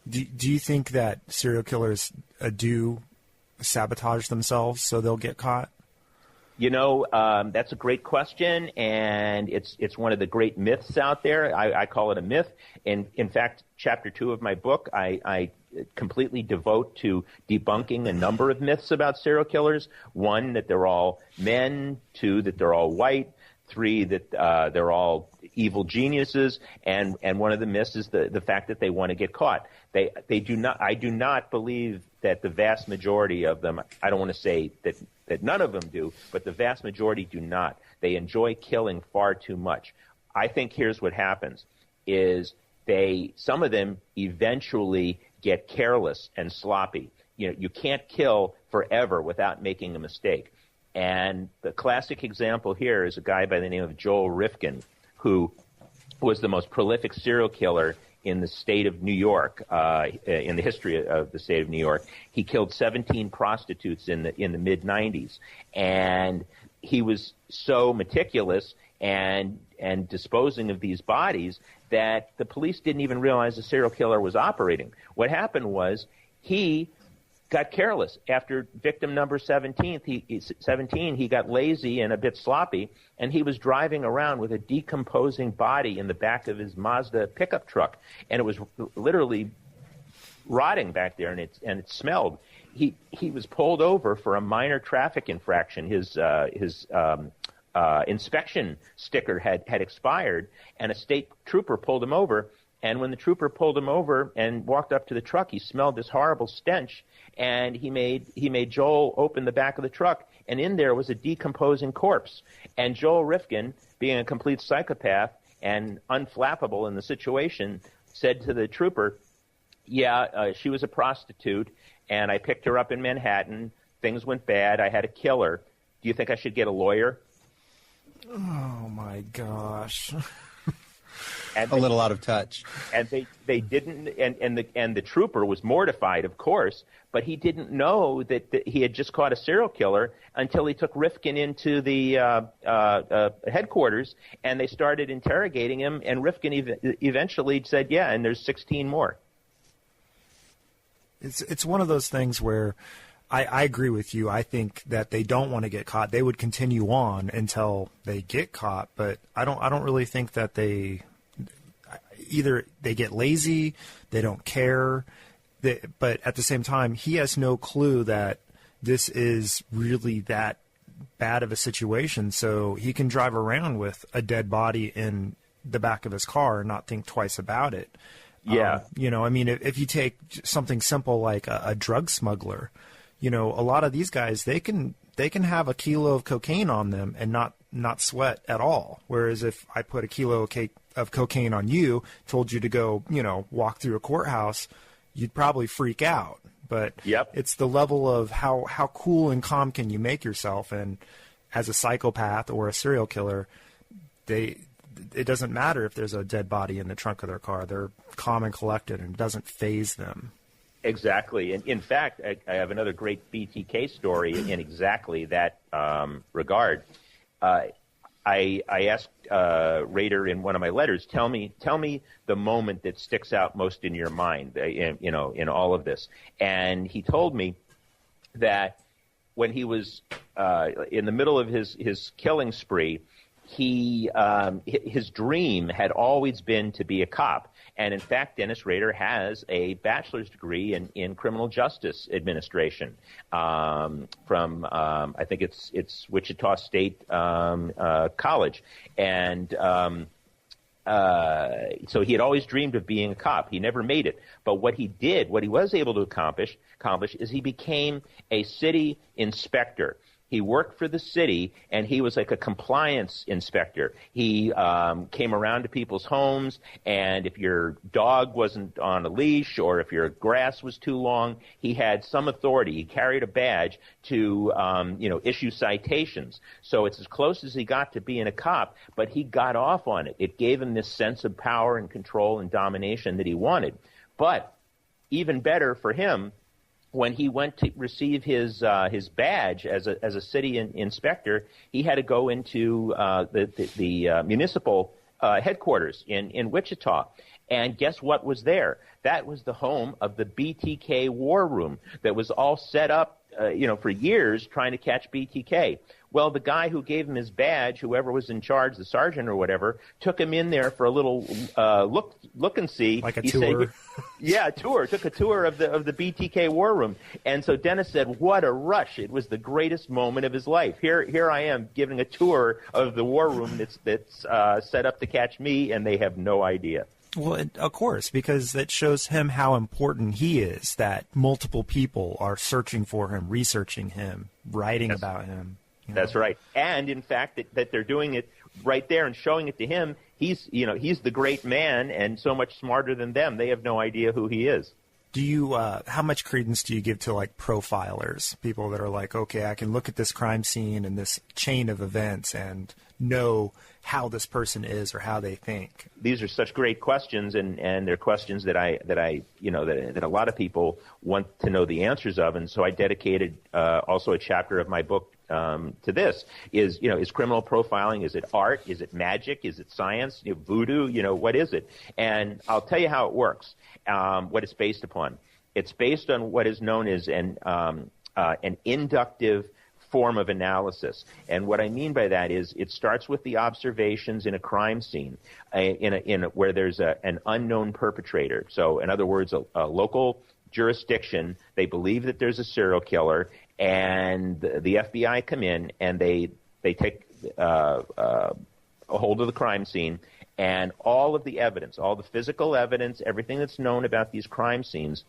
Do you think that serial killers do sabotage themselves so they'll get caught? That's a great question, and it's one of the great myths out there. I call it a myth. And in fact, chapter 2 of my book, I completely devote to debunking a number of myths about serial killers. 1, that they're all men. 2, that they're all white. 3, that they're all evil geniuses. And one of the myths is the fact that they want to get caught. They do not. I do not believe that the vast majority of them. I don't want to say that none of them do, but the vast majority do not. They enjoy killing far too much. I think here's what happens: is some of them eventually get careless and sloppy. You can't kill forever without making a mistake. And the classic example here is a guy by the name of Joel Rifkin, who was the most prolific serial killer in the state of New York, in the history of the state of New York. He killed 17 prostitutes in the mid-'90s, and he was so meticulous and disposing of these bodies that the police didn't even realize the serial killer was operating. What happened was he got careless. After victim number 17, he got lazy and a bit sloppy, and he was driving around with a decomposing body in the back of his Mazda pickup truck, and it was literally rotting back there, and it smelled. He was pulled over for a minor traffic infraction. His inspection sticker had expired, and a state trooper pulled him over. And when the trooper pulled him over and walked up to the truck, he smelled this horrible stench, and he made Joel open the back of the truck, and in there was a decomposing corpse. And Joel Rifkin, being a complete psychopath and unflappable in the situation, said to the trooper, she was a prostitute, and I picked her up in Manhattan. Things went bad. I had to kill her. Do you think I should get a lawyer? Oh, my gosh. And a little out of touch. And they didn't, and the trooper was mortified, of course, but he didn't know that he had just caught a serial killer until he took Rifkin into the headquarters, and they started interrogating him, and Rifkin eventually said, and there's 16 more. It's one of those things where I agree with you. I think that they don't want to get caught. They would continue on until they get caught, but I don't really think that either they get lazy, they don't care, but at the same time, he has no clue that this is really that bad of a situation, so he can drive around with a dead body in the back of his car and not think twice about it. Yeah. If you take something simple like a drug smuggler, a lot of these guys, they can have a kilo of cocaine on them and not sweat at all. Whereas if I put a kilo of cocaine on you, told you to go, walk through a courthouse, you'd probably freak out. But It's the level of how cool and calm can you make yourself. And as a psychopath or a serial killer, it doesn't matter if there's a dead body in the trunk of their car. They're calm and collected, and it doesn't faze them. Exactly. And in fact, I have another great BTK story in exactly that regard. I asked Rader in one of my letters, tell me the moment that sticks out most in your mind, in all of this. And he told me that when he was in the middle of his killing spree, his dream had always been to be a cop. And in fact, Dennis Rader has a bachelor's degree in criminal justice administration from I think it's Wichita State College, and so he had always dreamed of being a cop. He never made it, but what he was able to accomplish is he became a city inspector. He worked for the city, and he was like a compliance inspector. He came around to people's homes, and if your dog wasn't on a leash or if your grass was too long, he had some authority. He carried a badge to, issue citations. So it's as close as he got to being a cop, but he got off on it. It gave him this sense of power and control and domination that he wanted. But even better for him, when he went to receive his badge as a city inspector, he had to go into the municipal headquarters in Wichita. And guess what was there? That was the home of the BTK war room that was all set up, for years trying to catch BTK. Well, the guy who gave him his badge, whoever was in charge, the sergeant or whatever, took him in there for a little look and see. Like a tour. Yeah, tour. Took a tour of the BTK war room. And so Dennis said, what a rush. It was the greatest moment of his life. Here I am giving a tour of the war room that's set up to catch me, and they have no idea. Well, of course, because it shows him how important he is, that multiple people are searching for him, researching him, writing about him. That's right. And in fact, that they're doing it right there and showing it to him. He's the great man and so much smarter than them. They have no idea who he is. Do you, how much credence do you give to like profilers, people that are like, okay, I can look at this crime scene and this chain of events and know how this person is or how they think? These are such great questions, and they're questions that a lot of people want to know the answers of. And so I dedicated also a chapter of my book to this. Is criminal profiling, is it art? Is it magic? Is it science? Voodoo? What is it? And I'll tell you how it works, what it's based upon. It's based on what is known as an inductive form of analysis. And what I mean by that is it starts with the observations in a crime scene where there's an unknown perpetrator. So in other words, a local jurisdiction, they believe that there's a serial killer, and the FBI come in and they take a hold of the crime scene, and all of the evidence, all the physical evidence, everything that's known about these crime scenes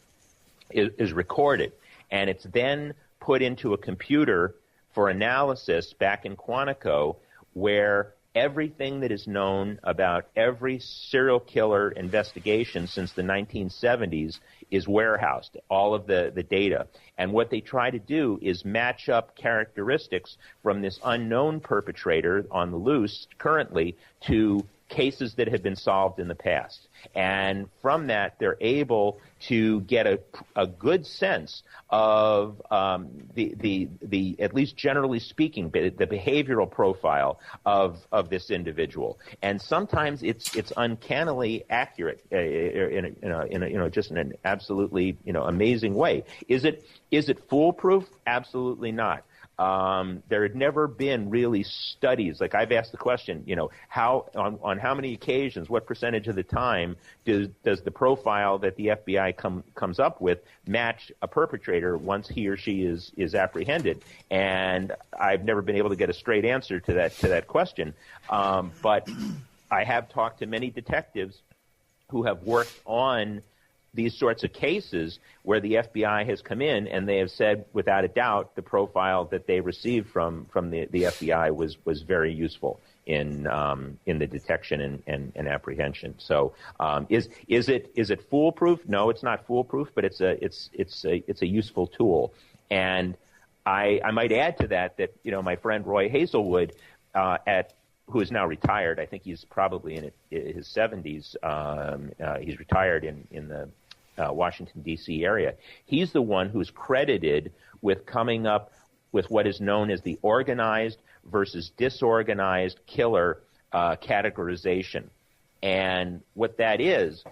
is recorded, and it's then put into a computer for analysis back in Quantico, where everything that is known about every serial killer investigation since the 1970s is warehoused, all of the data. And what they try to do is match up characteristics from this unknown perpetrator on the loose currently to cases that have been solved in the past. And from that, they're able to get a good sense of the at least generally speaking, the behavioral profile of this individual. And sometimes it's uncannily accurate in just in an absolutely amazing way. Is it foolproof? Absolutely not. There had never been really studies. Like I've asked the question, how on how many occasions, what percentage of the time does the profile that the FBI comes up with match a perpetrator once he or she is apprehended? And I've never been able to get a straight answer to that question. But I have talked to many detectives who have worked on these sorts of cases where the FBI has come in and they have said, without a doubt, the profile that they received from the FBI was very useful in the detection and apprehension. So, is it foolproof? No, it's not foolproof, but it's a useful tool. And I might add to that my friend Roy Hazelwood who is now retired. I think he's probably in his 70s. He's retired in the Washington, D.C. area. He's the one who's credited with coming up with what is known as the organized versus disorganized killer categorization. And what that is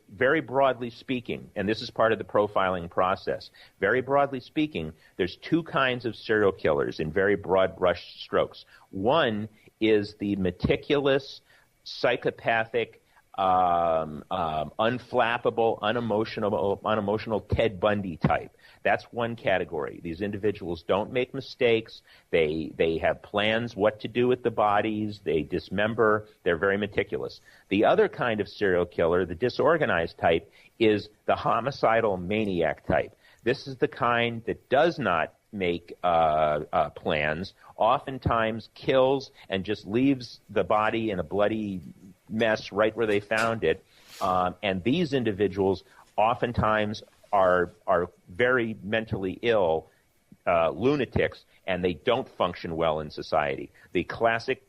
very broadly speaking, and this is part of the profiling process, very broadly speaking, there's two kinds of serial killers in very broad brush strokes. One is the meticulous, psychopathic, unflappable, unemotional Ted Bundy type. That's one category. These individuals don't make mistakes. They have plans what to do with the bodies. They dismember. They're very meticulous. The other kind of serial killer, the disorganized type, is the homicidal maniac type. This is the kind that does not make plans, oftentimes kills and just leaves the body in a bloody mess right where they found it. And these individuals oftentimes are very mentally ill, lunatics, and they don't function well in society. The classic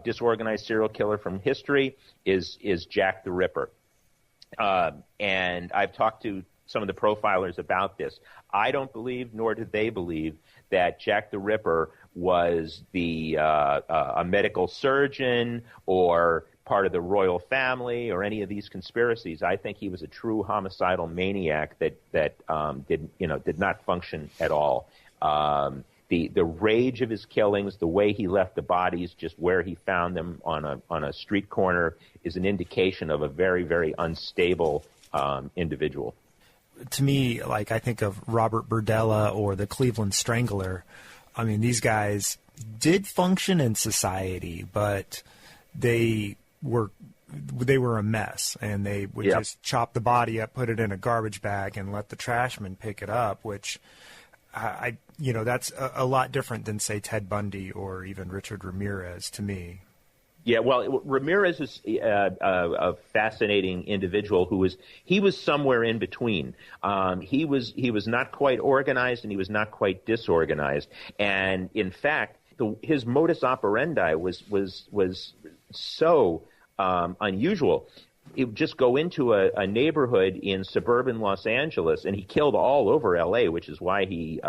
disorganized serial killer from history is Jack the Ripper. And I've talked to some of the profilers about this. I don't believe, nor do they believe, that Jack the Ripper was a medical surgeon or part of the royal family or any of these conspiracies. I think he was a true homicidal maniac that did not function at all. The rage of his killings, the way he left the bodies, just where he found them on a street corner, is an indication of a very, very unstable individual. To me, like, I think of Robert Burdella or the Cleveland Strangler. I mean, these guys did function in society, but they were a mess, and they would just chop the body up, put it in a garbage bag, and let the trashman pick it up, which that's a lot different than, say, Ted Bundy or even Richard Ramirez to me. Yeah, well, Ramirez is a fascinating individual he was somewhere in between. He was not quite organized and he was not quite disorganized. And in fact, his modus operandi was so unusual. He would just go into a neighborhood in suburban Los Angeles, and he killed all over L.A., which is why he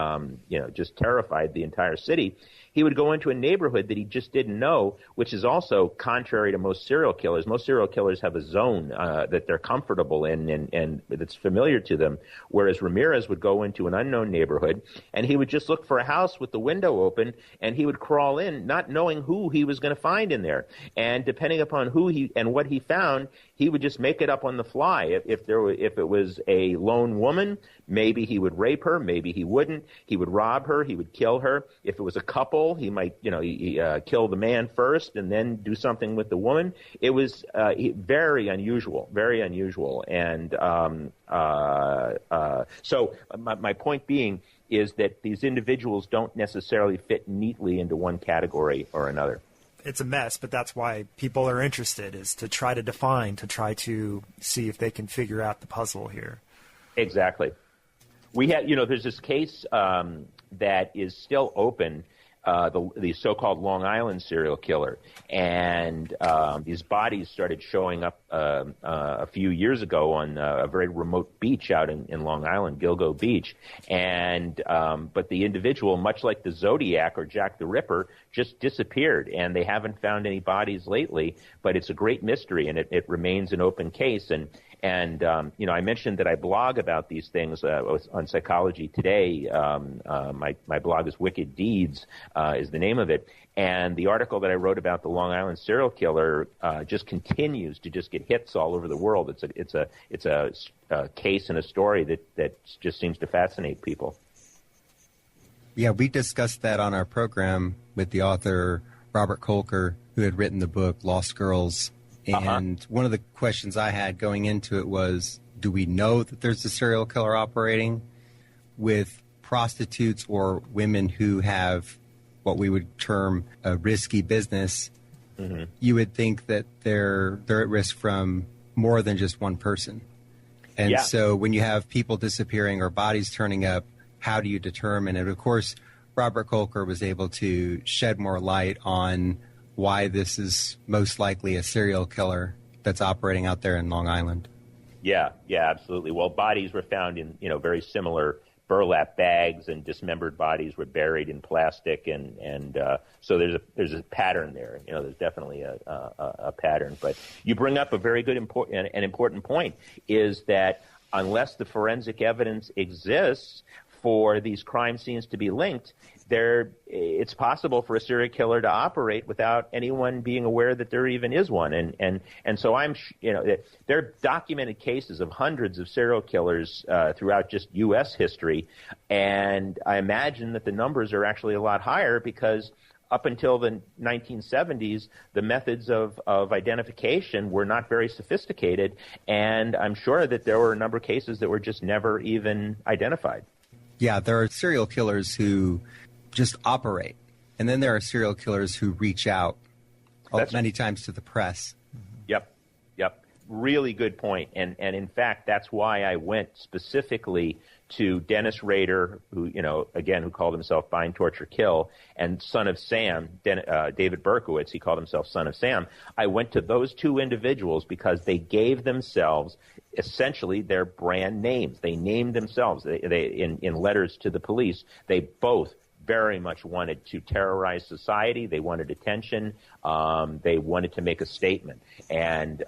just terrified the entire city. He would go into a neighborhood that he just didn't know, which is also contrary to most serial killers. Most serial killers have a zone that they're comfortable in and that's familiar to them, whereas Ramirez would go into an unknown neighborhood, and he would just look for a house with the window open, and he would crawl in, not knowing who he was going to find in there. And depending upon who he and what he found, he would just make it up on the fly. If it was a lone woman, maybe he would rape her, maybe he wouldn't. He would rob her, he would kill her. If it was a couple, he might, kill the man first and then do something with the woman. It was very unusual. And so my point being is that these individuals don't necessarily fit neatly into one category or another. It's a mess, but that's why people are interested, is to try to define, to try to see if they can figure out the puzzle here. Exactly. We had, there's this case that is still open, the so-called Long Island serial killer, and these bodies started showing up a few years ago on a very remote beach out in Long Island, Gilgo Beach, and but the individual, much like the Zodiac or Jack the Ripper, just disappeared, and they haven't found any bodies lately. But it's a great mystery, and it remains an open case. And I mentioned that I blog about these things on Psychology Today. My blog is Wicked Deeds, is the name of it. And the article that I wrote about the Long Island serial killer just continues to just get hits all over the world. It's a case and a story that just seems to fascinate people. Yeah, we discussed that on our program with the author Robert Kolker, who had written the book Lost Girls. And one of the questions I had going into it was, do we know that there's a serial killer operating? With prostitutes or women who have what we would term a risky business, you would think that they're at risk from more than just one person. And so when you have people disappearing or bodies turning up, how do you determine it? Of course, Robert Kolker was able to shed more light on why this is most likely a serial killer that's operating out there in Long Island. Yeah, absolutely. Well, bodies were found in, very similar burlap bags, and dismembered bodies were buried in plastic, and so there's a pattern there. There's definitely a pattern. But you bring up a very good important point, is that unless the forensic evidence exists for these crime scenes to be linked, it's possible for a serial killer to operate without anyone being aware that there even is one. And so there are documented cases of hundreds of serial killers throughout just U.S. history, and I imagine that the numbers are actually a lot higher because up until the 1970s, the methods of identification were not very sophisticated, and I'm sure that there were a number of cases that were just never even identified. Yeah, there are serial killers who just operate, and then there are serial killers who reach out many times to the press. Yep. Really good point. And in fact, that's why I went specifically to Dennis Rader, who called himself Bind, Torture, Kill, and Son of Sam, David Berkowitz, he called himself Son of Sam. I went to those two individuals because they gave themselves essentially their brand names. They named themselves in letters to the police. They both very much wanted to terrorize society. They wanted attention. They wanted to make a statement. And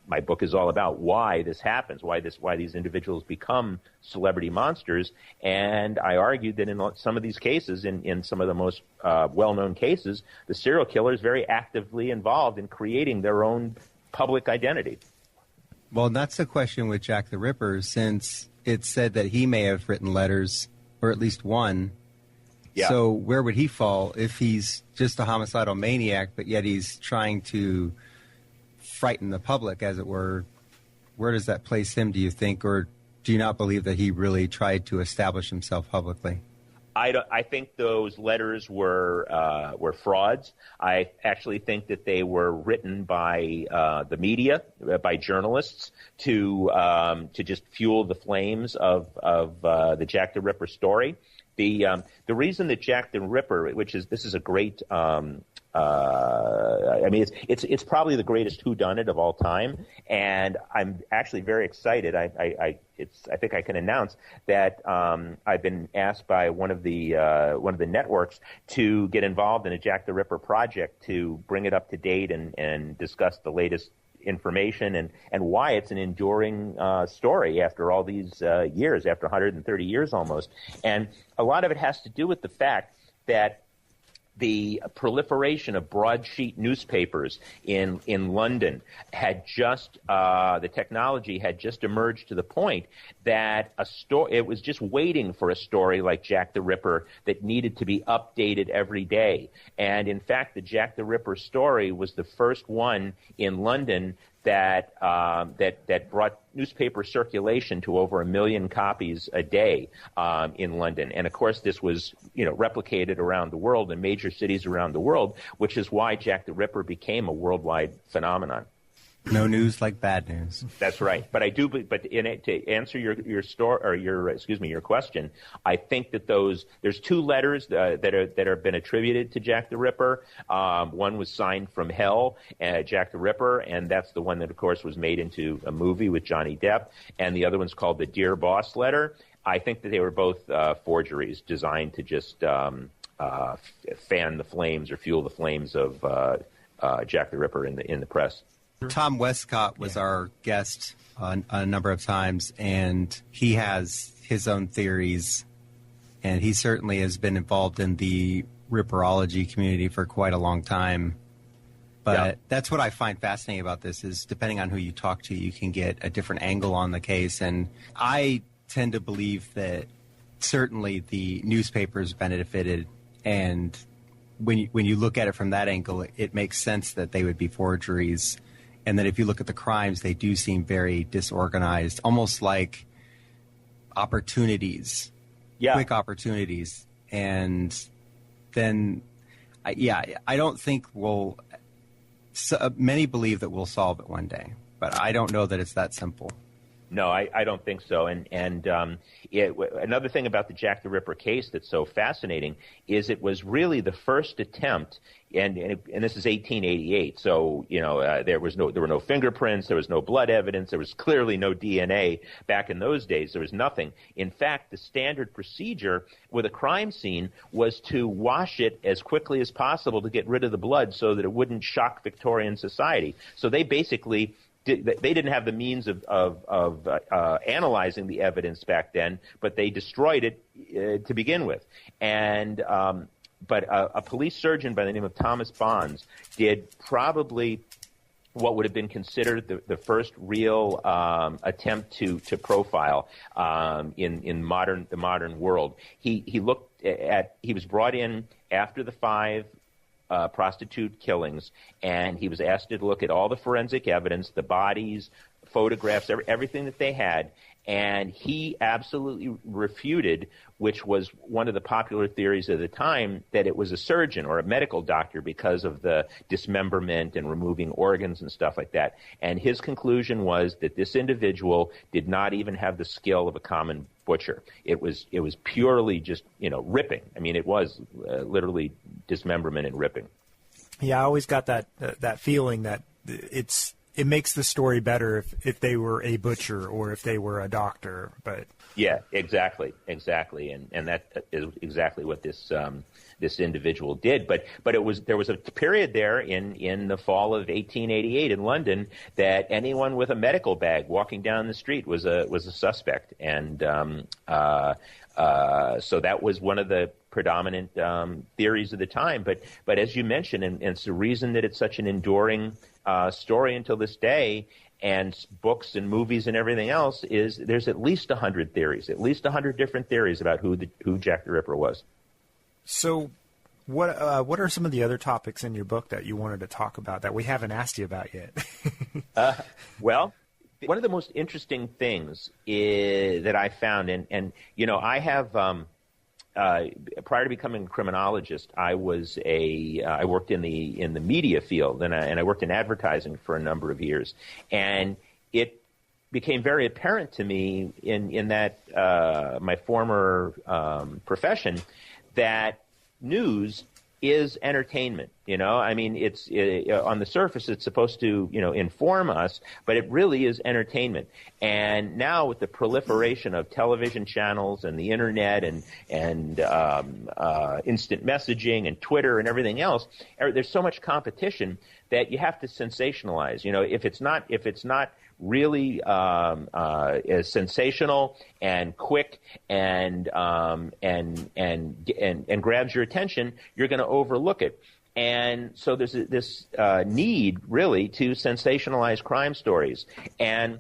my book is all about why this happens, why these individuals become celebrity monsters. And I argued that in some of these cases, in some of the most well-known cases, the serial killer is very actively involved in creating their own public identity. Well, that's the question with Jack the Ripper, since it's said that he may have written letters, or at least one. Yeah. So where would he fall if he's just a homicidal maniac, but yet he's trying to frighten the public, as it were? Where does that place him, do you think? Or do you not believe that he really tried to establish himself publicly? I think those letters were frauds. I actually think that they were written by the media, by journalists, to just fuel the flames of the Jack the Ripper story. The reason that Jack the Ripper, this is a great, it's probably the greatest whodunit of all time, and I'm actually very excited. I think I can announce that I've been asked by one of the networks to get involved in a Jack the Ripper project to bring it up to date and discuss the latest information and why it's an enduring story after all these years, after 130 years almost. And a lot of it has to do with the fact that the proliferation of broadsheet newspapers in London had just the technology had just emerged to the point that it was just waiting for a story like Jack the Ripper that needed to be updated every day. And in fact, the Jack the Ripper story was the first one in London that brought newspaper circulation to over 1 million copies a day in London. And of course, this was replicated around the world in major cities around the world, which is why Jack the Ripper became a worldwide phenomenon. No news like bad news. That's right. But to answer your question, I think that there's two letters that have been attributed to Jack the Ripper. One was signed from hell, Jack the Ripper, and that's the one that, of course, was made into a movie with Johnny Depp. And the other one's called the Dear Boss letter. I think that they were both forgeries designed to just fan the flames or fuel the flames of Jack the Ripper in the press. Tom Westcott was our guest a number of times, and he has his own theories, and he certainly has been involved in the Ripperology community for quite a long time. But That's what I find fascinating about this is depending on who you talk to, you can get a different angle on the case. And I tend to believe that certainly the newspapers benefited, and when you look at it from that angle, it makes sense that they would be forgeries. And then if you look at the crimes, they do seem very disorganized, almost like opportunities, quick opportunities. And then, I don't think many believe that we'll solve it one day, but I don't know that it's that simple. No, I don't think so. And another thing about the Jack the Ripper case that's so fascinating is it was really the first attempt, and this is 1888. So there were no fingerprints, there was no blood evidence, there was clearly no DNA back in those days. There was nothing. In fact, the standard procedure with a crime scene was to wash it as quickly as possible to get rid of the blood so that it wouldn't shock Victorian society. So they basically they didn't have the means of analyzing the evidence back then, but they destroyed it to begin with. And but a police surgeon by the name of Thomas Bonn did probably what would have been considered the first real attempt to profile in the modern world. He was brought in after the 5 prostitute killings, and he was asked to look at all the forensic evidence, the bodies, photographs, everything that they had, and he absolutely refuted, which was one of the popular theories of the time, that it was a surgeon or a medical doctor because of the dismemberment and removing organs and stuff like that. And his conclusion was that this individual did not even have the skill of a common butcher. It was purely just, ripping. I mean, it was literally dismemberment and ripping. Yeah, I always got that feeling that it makes the story better if they were a butcher or if they were a doctor. But yeah, exactly, and that is exactly what this individual did. But there was a period there in the fall of 1888 in London that anyone with a medical bag walking down the street was a suspect, and so that was one of the predominant theories of the time. But as you mentioned, and it's the reason that it's such an enduring story until this day, and books and movies and everything else, is there's at least 100 theories, at least 100 different theories about who Jack the Ripper was. So what are some of the other topics in your book that you wanted to talk about that we haven't asked you about yet? Well, one of the most interesting things that I found, and I have prior to becoming a criminologist, I worked in the media field, and I worked in advertising for a number of years, and it became very apparent to me in that my former profession that news is entertainment. I mean, it's on the surface, it's supposed to, inform us, but it really is entertainment. And now with the proliferation of television channels and the internet and instant messaging and Twitter and everything else, there's so much competition that you have to sensationalize. If it's not really is sensational and quick and grabs your attention, you're going to overlook it. And so there's this need really to sensationalize crime stories. And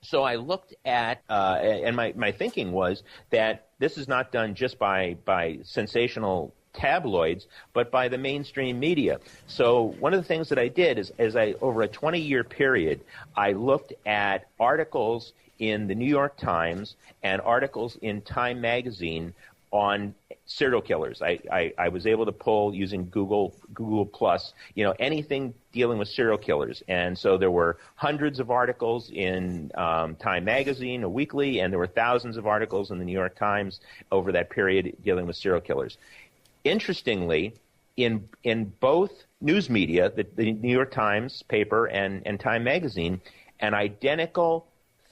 so I looked at, and my thinking was that this is not done just by sensational tabloids, but by the mainstream media. So one of the things that I did is over a 20-year period, I looked at articles in the New York Times and articles in Time magazine on serial killers. I was able to pull, using Google Plus, anything dealing with serial killers. And so there were hundreds of articles in Time magazine, a weekly, and there were thousands of articles in the New York Times over that period dealing with serial killers. Interestingly, in both news media, the New York Times paper and Time magazine, an identical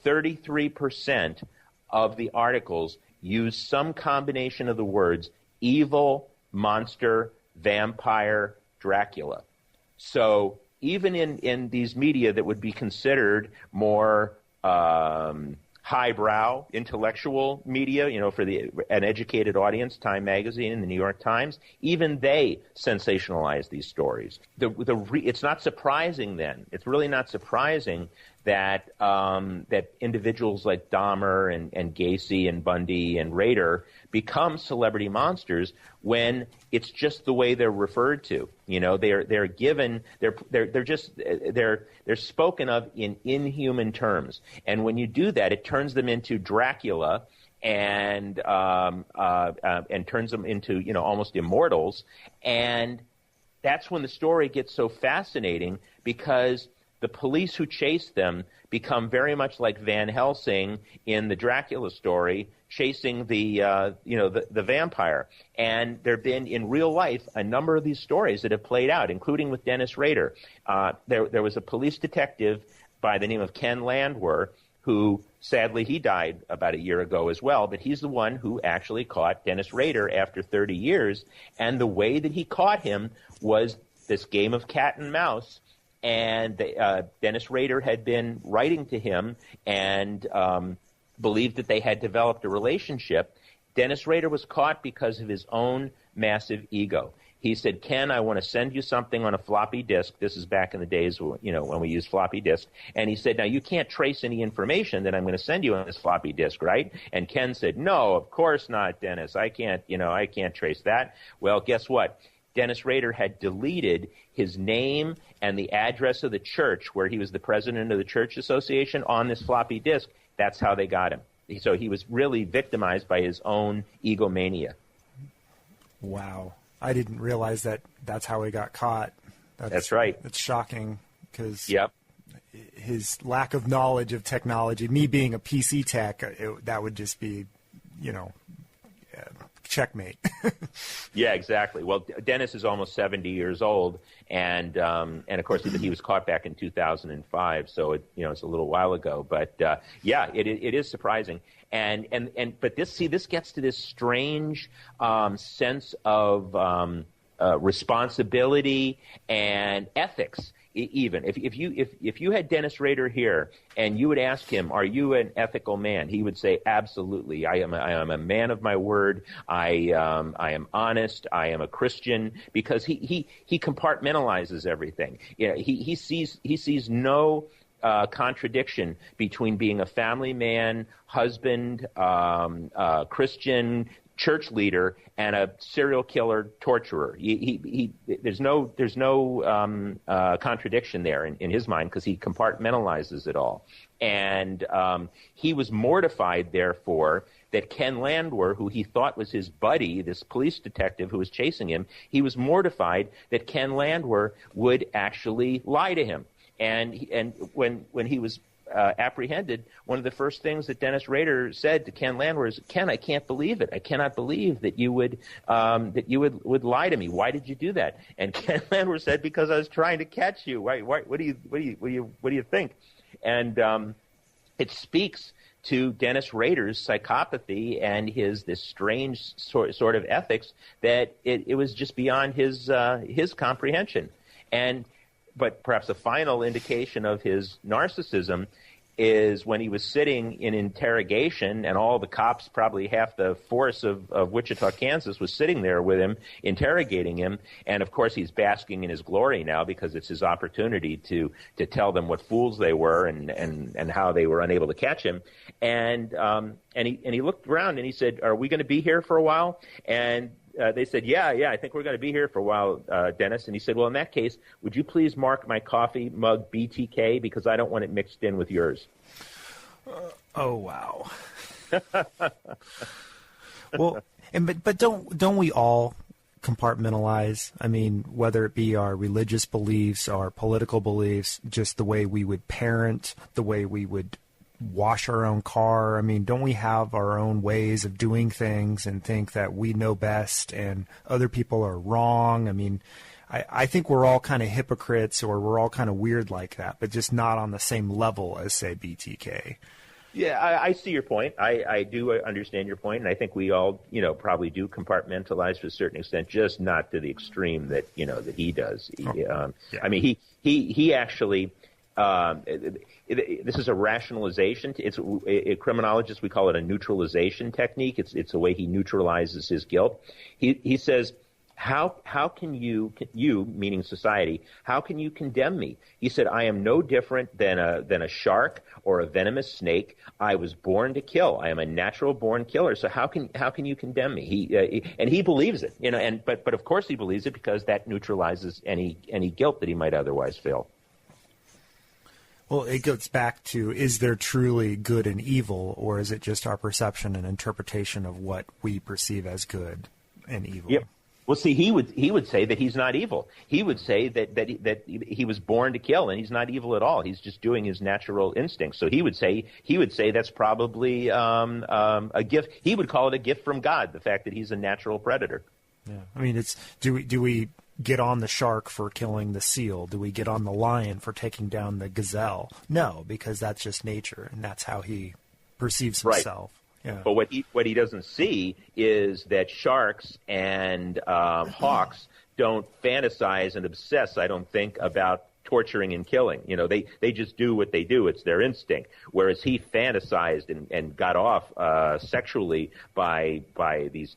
33% of the articles use some combination of the words evil, monster, vampire, Dracula. So even in these media that would be considered more highbrow, intellectual media, for an educated audience, Time magazine and the New York Times, even they sensationalize these stories. It's not surprising then. It's really not surprising that individuals like Dahmer and Gacy and Bundy and Rader become celebrity monsters when it's just the way they're referred to. They're given, they're spoken of in inhuman terms, and when you do that, it turns them into Dracula and turns them into almost immortals, and that's when the story gets so fascinating, because the police who chase them become very much like Van Helsing in the Dracula story, chasing the vampire. And there have been, in real life, a number of these stories that have played out, including with Dennis Rader. There was a police detective by the name of Ken Landwehr who, sadly, he died about a year ago as well, but he's the one who actually caught Dennis Rader after 30 years. And the way that he caught him was this game of cat and mouse, and Dennis Rader had been writing to him and believed that they had developed a relationship. Dennis Rader was caught because of his own massive ego. He said, Ken, I want to send you something on a floppy disk. This is back in the days, when we used floppy disk. And he said, now you can't trace any information that I'm going to send you on this floppy disk, right? And Ken said, no, of course not, Dennis. I can't trace that. Well, guess what? Dennis Rader had deleted his name and the address of the church where he was the president of the church association on this floppy disk. That's how they got him. So he was really victimized by his own egomania. Wow. I didn't realize that that's how he got caught. That's right. It's shocking because his lack of knowledge of technology, me being a PC tech, that would just be, checkmate. Yeah, exactly. Well, Dennis is almost 70 years old, and of course he was caught back in 2005, so it's a little while ago. But it is surprising, but this gets to this strange sense of responsibility and ethics. Even if you had Dennis Rader here and you would ask him, "Are you an ethical man?" he would say, "Absolutely. I am a man of my word. I am honest. I am a Christian," because he compartmentalizes everything. He sees no contradiction between being a family man, husband, Christian, church leader, and a serial killer torturer. There's no contradiction there in his mind, because he compartmentalizes it all. And he was mortified, therefore, that Ken Landwehr, who he thought was his buddy, this police detective who was chasing him, he was mortified that Ken Landwehr would actually lie to him. And when he was apprehended, one of the first things that Dennis Rader said to Ken Landwehr is, "Ken, I can't believe it. I cannot believe that you would lie to me. Why did you do that?" And Ken Landwehr said, "Because I was trying to catch you. Why, what do you think?" And it speaks to Dennis Rader's psychopathy and this strange sort of ethics that it was just beyond his comprehension. But perhaps a final indication of his narcissism is when he was sitting in interrogation, and all the cops, probably half the force of Wichita, Kansas, was sitting there with him, interrogating him. And, of course, he's basking in his glory now because it's his opportunity to tell them what fools they were and how they were unable to catch him. And he looked around and he said, "Are we going to be here for a while?" And they said, yeah, I think we're going to be here for a while, Dennis. And he said, "Well, in that case, would you please mark my coffee mug BTK, because I don't want it mixed in with yours." Oh, wow. Well, but don't we all compartmentalize? I mean, whether it be our religious beliefs, our political beliefs, just the way we would parent, the way we would wash our own car. I mean, don't we have our own ways of doing things and think that we know best and other people are wrong? I mean, I think we're all kind of hypocrites, or we're all kind of weird like that, but just not on the same level as, say, BTK. Yeah, I see your point. I do understand your point, and I think we all, probably do compartmentalize to a certain extent, just not to the extreme that he does. I mean, he actually. This is a rationalization. It's a criminologist. We call it a neutralization technique. It's a way he neutralizes his guilt. He says, how can you, meaning society, how can you condemn me? He said, "I am no different than a shark or a venomous snake. I was born to kill. I am a natural born killer. So how can you condemn me?" He believes it, but of course he believes it, because that neutralizes any guilt that he might otherwise feel. Well, it goes back to, is there truly good and evil, or is it just our perception and interpretation of what we perceive as good and evil? Yep. Well, see, he would say that he's not evil. He would say that he was born to kill, and he's not evil at all. He's just doing his natural instincts. So he would say that's probably a gift. He would call it a gift from God, the fact that he's a natural predator. Yeah. I mean, do we get on the shark for killing the seal? Do we get on the lion for taking down the gazelle? No, because that's just nature, and that's how he perceives himself. Right. Yeah. But what he doesn't see is that sharks and hawks don't fantasize and obsess, I don't think, about torturing and killing. They just do what they do. It's their instinct. Whereas he fantasized and got off sexually by doing these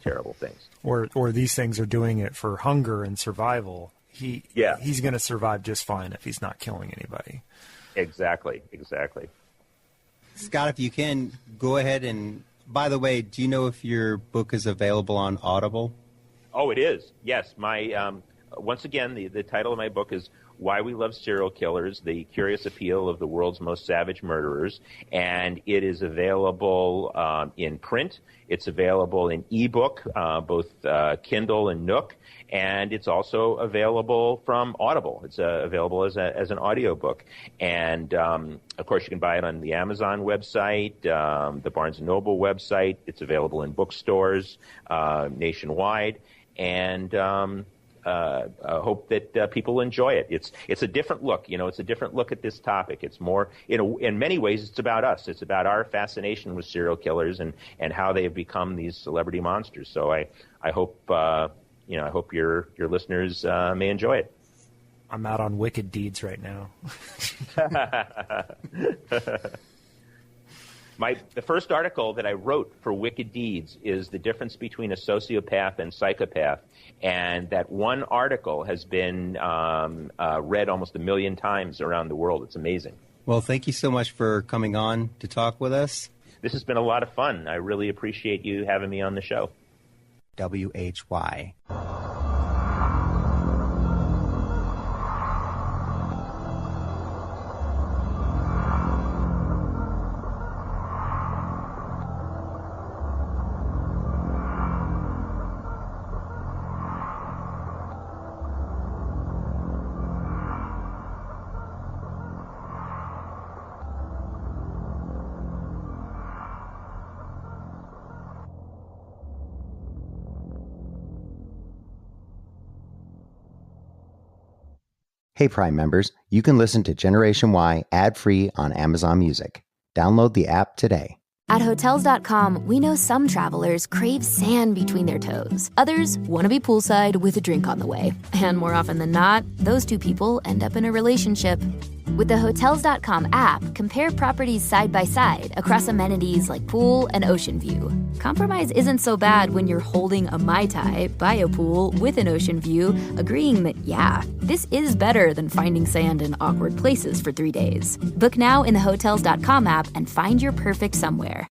terrible things. Or these things are doing it for hunger and survival. He's going to survive just fine if he's not killing anybody. Exactly. Scott, if you can, go ahead and, by the way, do you know if your book is available on Audible? Oh, it is. Yes. Once again, the title of my book is Why We Love Serial Killers, The Curious Appeal of the World's Most Savage Murderers. And it is available in print. It's available in ebook, both Kindle and Nook. And it's also available from Audible. It's available as an audiobook. And, of course, you can buy it on the Amazon website, the Barnes & Noble website. It's available in bookstores nationwide. And hope that people enjoy it. It's a different look. It's a different look at this topic. It's more, in many ways, it's about us. It's about our fascination with serial killers and how they have become these celebrity monsters. So I hope I hope your listeners may enjoy it. I'm out on Wicked Deeds right now. The first article that I wrote for Wicked Deeds is the difference between a sociopath and psychopath, and that one article has been read almost 1 million times around the world. It's amazing. Well, thank you so much for coming on to talk with us. This has been a lot of fun. I really appreciate you having me on the show. WHY. Hey Prime members, you can listen to Generation Y ad-free on Amazon Music. Download the app today. At Hotels.com, we know some travelers crave sand between their toes. Others want to be poolside with a drink on the way. And more often than not, those two people end up in a relationship. With the Hotels.com app, compare properties side by side across amenities like pool and ocean view. Compromise isn't so bad when you're holding a Mai Tai by a pool with an ocean view, agreeing that, yeah, this is better than finding sand in awkward places for 3 days. Book now in the Hotels.com app and find your perfect somewhere.